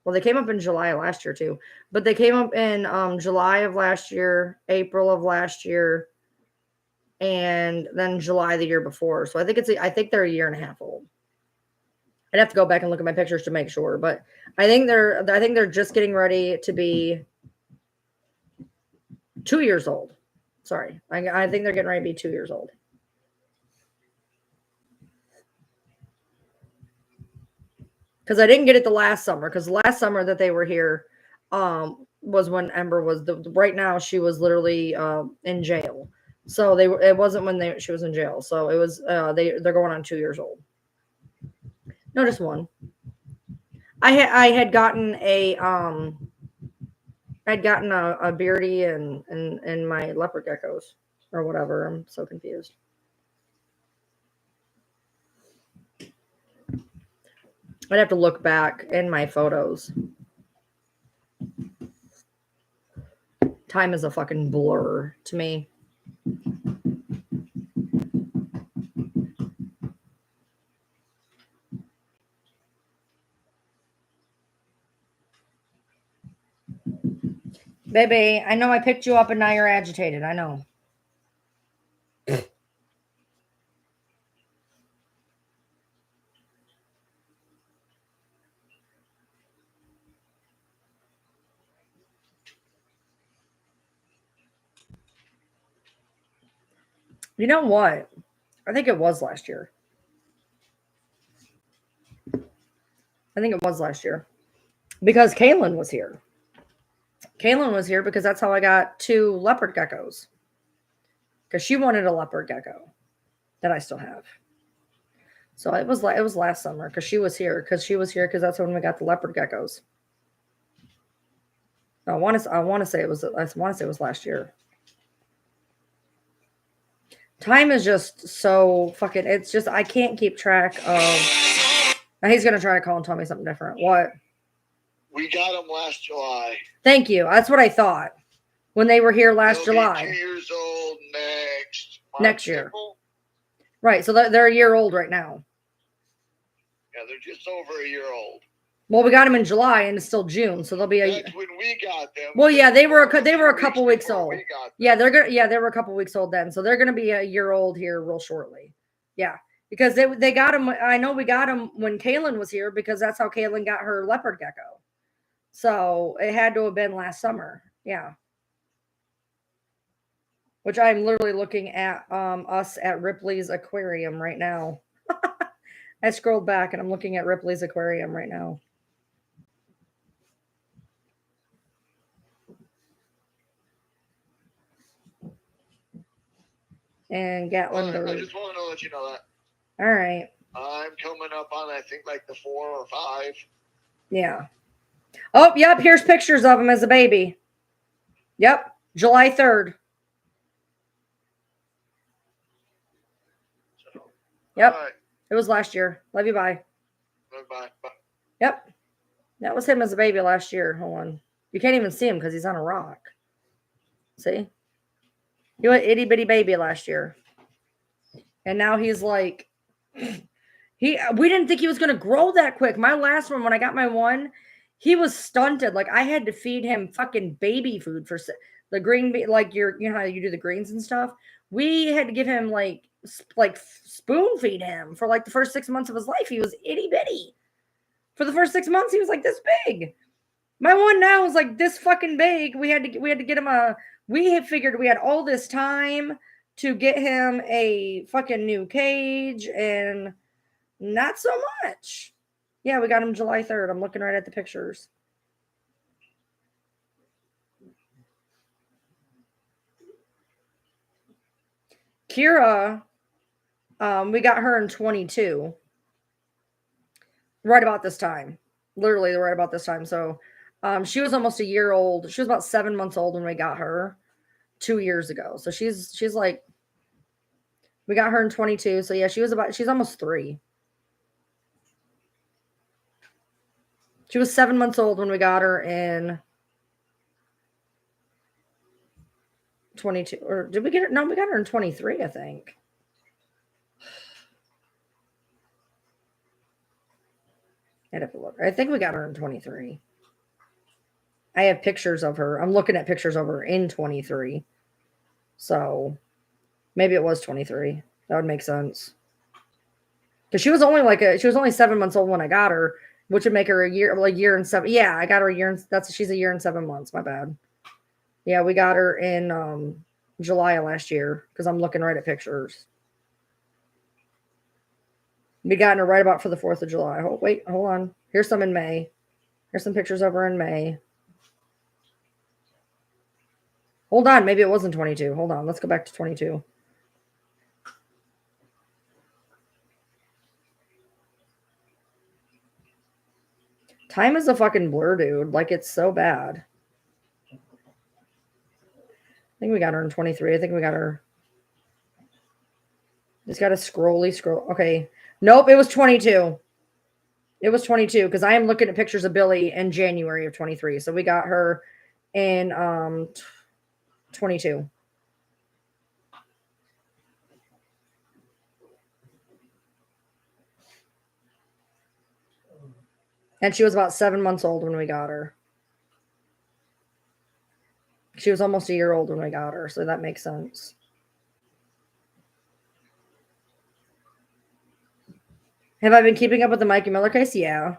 A: well, they came up in July of last year too, but they came up in July of last year, April of last year, and then July the year before. So I think they're a year and a half old. I'd have to go back and look at my pictures to make sure, but I think they're just getting ready to be 2 years old. Sorry. I think they're getting ready to be 2 years old. Because I didn't get it the last summer. Because the last summer that they were here was when Ember was right now she was literally in jail. So it wasn't when she was in jail. So it was they're going on 2 years old. No, just one. I had gotten I'd gotten a beardy and my leopard geckos or whatever. I'm so confused. I'd have to look back in my photos. Time is a fucking blur to me. Baby, I know I picked you up and now you're agitated. I know. You know what? I think it was last year. I think it was last year. Because Kaylin was here. Kaylin was here because that's how I got 2 leopard geckos. Because she wanted a leopard gecko that I still have. So it was last summer because she was here. Because that's when we got the leopard geckos. I want to say it was last year. Time is just so fucking. It's just I can't keep track of. Now he's gonna try to call and tell me something different. What?
C: We got them last July.
A: Thank you. That's what I thought when they were here last July.
C: 2 years old
A: next year. Right. So they're a year old right now.
C: Yeah, they're just over a year old.
A: Well, we got them in July and it's still June, so they'll be a.
C: That's when we got them.
A: Well, yeah, they were a couple weeks old. Yeah, they were a couple weeks old then, so they're gonna be a year old here real shortly. Yeah, because they got them. I know we got them when Kaylin was here because that's how Kaylin got her leopard gecko. So it had to have been last summer. Yeah. Which I'm literally looking at us at Ripley's aquarium right now. I scrolled back and I'm looking at Ripley's aquarium right now. And Gatlinburg.
C: I just want to let you know that.
A: All right.
C: I'm coming up on, I think, like the 4 or 5.
A: Yeah. Oh, yep. Here's pictures of him as a baby. Yep. July 3rd.
C: So,
A: yep.
C: Right.
A: It was last year. Love you. Bye.
C: Bye.
A: Yep. That was him as a baby last year. Hold on. You can't even see him because he's on a rock. See? He went itty bitty baby last year. And now he's like, we didn't think he was going to grow that quick. My last one, when I got my one, he was stunted. Like I had to feed him fucking baby food for the green, like you know how you do the greens and stuff. We had to give him like spoon feed him for like the first 6 months of his life. He was itty bitty. For the first 6 months, he was like this big. My one now is like this fucking big. We had to get him a. We had figured we had all this time to get him a fucking new cage, and not so much. Yeah, we got him July 3rd. I'm looking right at the pictures. Kira, we got her in 22. Right about this time. Literally right about this time. So she was almost a year old. She was about 7 months old when we got her 2 years ago. So she's like, we got her in 22. So yeah, she's almost 3. She was 7 months old when we got her in 22. Or did we get her? No, we got her in 23, I think. I'd have to look. I think we got her in 23. I have pictures of her. I'm looking at pictures of her in 23. So maybe it was 23. That would make sense. Because she was only 7 months old when I got her, which would make her a year and 7. Yeah, I got her a year and she's a year and 7 months. My bad. Yeah, we got her in July of last year because I'm looking right at pictures. We got her right about for the 4th of July. Oh, wait, hold on. Here's some in May. Here's some pictures of her in May. Hold on, maybe it wasn't 22. Hold on, let's go back to 22. Time is a fucking blur, dude. Like, it's so bad. I think we got her in 23. I think we got her. Just got to scroll. Okay. Nope, it was 22. It was 22 because I am looking at pictures of Billy in January of 23. So we got her in 22. And she was about 7 months old when we got her. She was almost a year old when we got her, so that makes sense. Have I been keeping up with the Mikey Miller case? Yeah.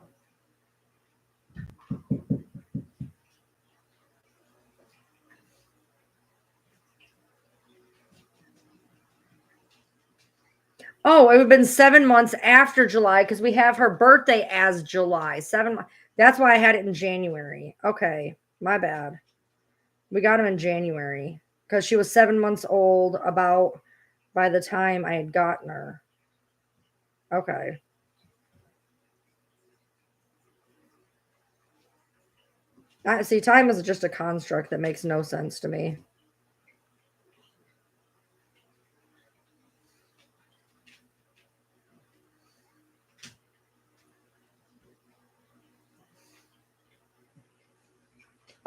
A: Oh, it would have been 7 months after July because we have her birthday as July. 7. That's why I had it in January. Okay, my bad. We got him in January because she was 7 months old about by the time I had gotten her. Okay. I see. Time is just a construct that makes no sense to me.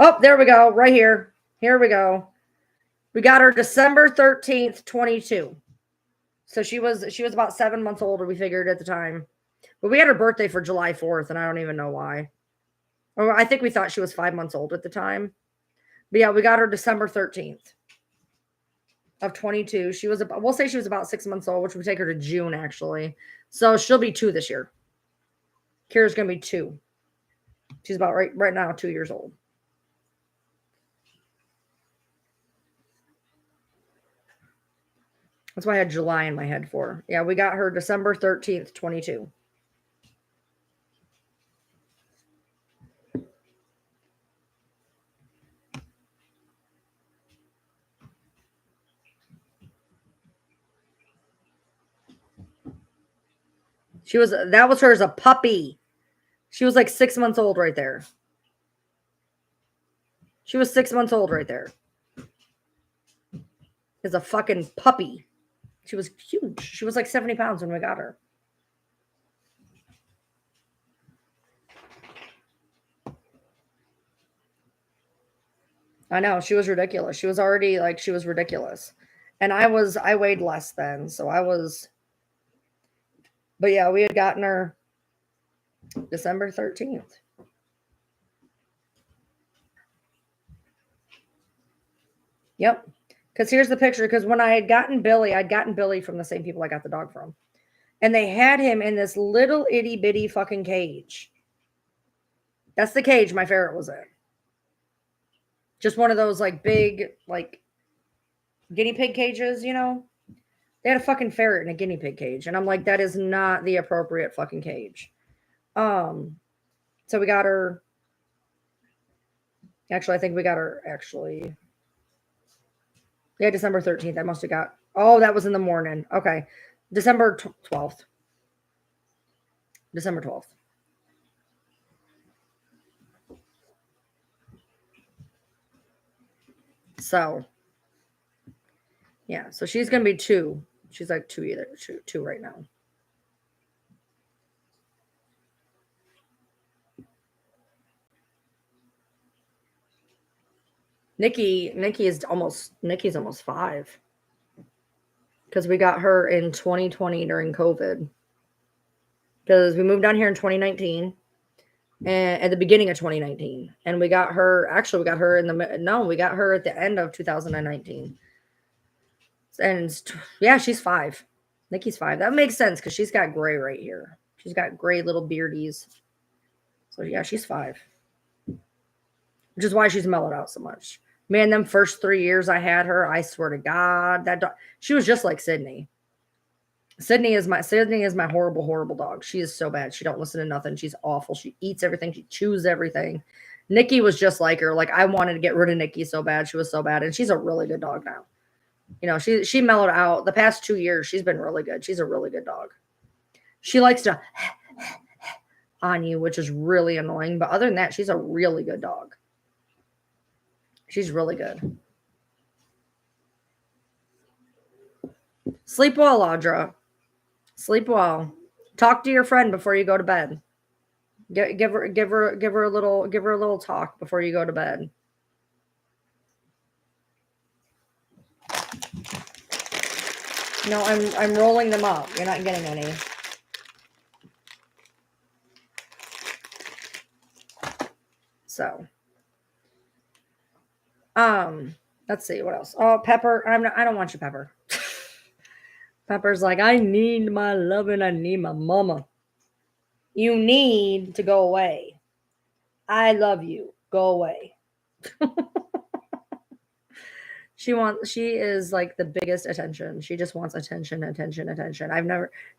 A: Oh, there we go. Right here. Here we go. We got her December 13th, 22. So she was about 7 months older, we figured at the time. But we had her birthday for July 4th, and I don't even know why. Or I think we thought she was 5 months old at the time. But yeah, we got her December 13th of 22. We'll say she was about 6 months old, which would take her to June, actually. So she'll be 2 this year. Kira's going to be 2. She's about right now 2 years old. That's why I had July in my head for. Yeah, we got her December 13th, 22. That was her as a puppy. She was like 6 months old right there. She was 6 months old right there. As a fucking puppy. She was huge. She was like 70 pounds when we got her. I know. She was ridiculous. She was already she was ridiculous. And I weighed less then. So but yeah, we had gotten her December 13th. Yep. Because here's the picture. Because when I'd gotten Billy from the same people I got the dog from. And they had him in this little itty bitty fucking cage. That's the cage my ferret was in. Just one of those like big like guinea pig cages, you know? They had a fucking ferret in a guinea pig cage. And I'm like, that is not the appropriate fucking cage. So we got her. Actually, I think we got her actually. Yeah, December 13th. I must have got. Oh, that was in the morning. Okay. December 12th. December 12th. So, yeah. So she's going to be 2. She's like 2 either. 2 right now. Nikki's almost 5. Because we got her in 2020 during COVID. Because we moved down here in 2019. And at the beginning of 2019, and we got her at the end of 2019. And yeah, she's 5. Nikki's 5. That makes sense because she's got gray right here. She's got gray little beardies. So yeah, she's 5, which is why she's mellowed out so much. Man, them first 3 years I had her, I swear to God, that dog, she was just like Sydney. Sydney is my horrible, horrible dog. She is so bad. She don't listen to nothing. She's awful. She eats everything. She chews everything. Nikki was just like her. Like I wanted to get rid of Nikki so bad. She was so bad. And she's a really good dog now. You know, she mellowed out. The past 2 years, she's been really good. She's a really good dog. She likes to on you, which is really annoying. But other than that, she's a really good dog. She's really good. Sleep well, Audra. Sleep well. Talk to your friend before you go to bed. Give her a little talk before you go to bed. No, I'm rolling them up. You're not getting any. So, let's see what else. Oh, Pepper. I don't want you, Pepper. Pepper's like, I need my loving. I need my mama. You need to go away. I love you. Go away. She is like the biggest attention. She just wants attention.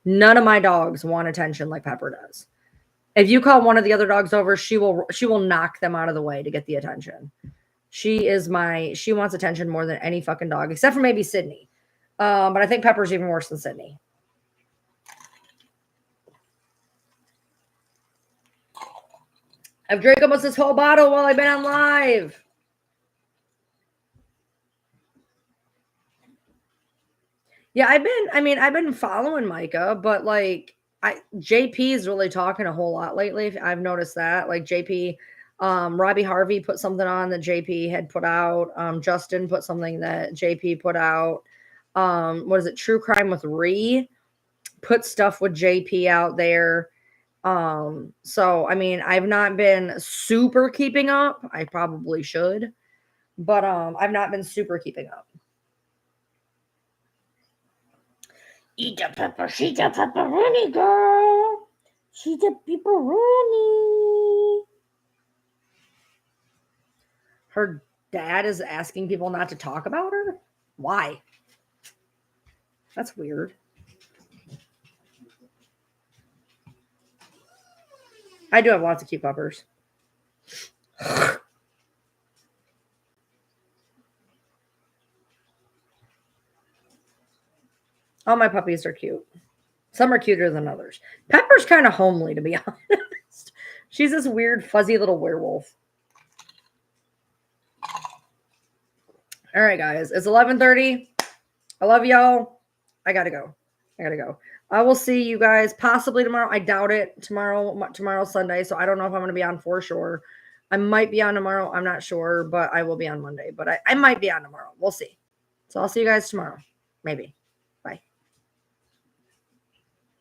A: None of my dogs want attention like Pepper does. If you call one of the other dogs over, she will knock them out of the way to get the attention. She wants attention more than any fucking dog, except for maybe Sydney. But I think Pepper's even worse than Sydney. I've drank almost this whole bottle while I've been on live. Yeah, I've been following Micah, but like JP is really talking a whole lot lately. I've noticed that. Like JP, Robbie Harvey put something on that JP had put out. Justin put something that JP put out. What is it? True Crime with Ree put stuff with JP out there. So I mean, I've not been super keeping up. I probably should, but I've not been super keeping up. Eat the pepper, she's a pepperoni girl. She's a pepperoni. Her dad is asking people not to talk about her? Why? That's weird. I do have lots of cute puppers. All my puppies are cute. Some are cuter than others. Pepper's kind of homely, to be honest. She's this weird, fuzzy little werewolf. All right, guys. It's 11:30. I love y'all. I gotta go. I will see you guys possibly tomorrow. I doubt it. Tomorrow's Sunday, so I don't know if I'm going to be on for sure. I might be on tomorrow. I'm not sure, but I will be on Monday. But I might be on tomorrow. We'll see. So I'll see you guys tomorrow. Maybe.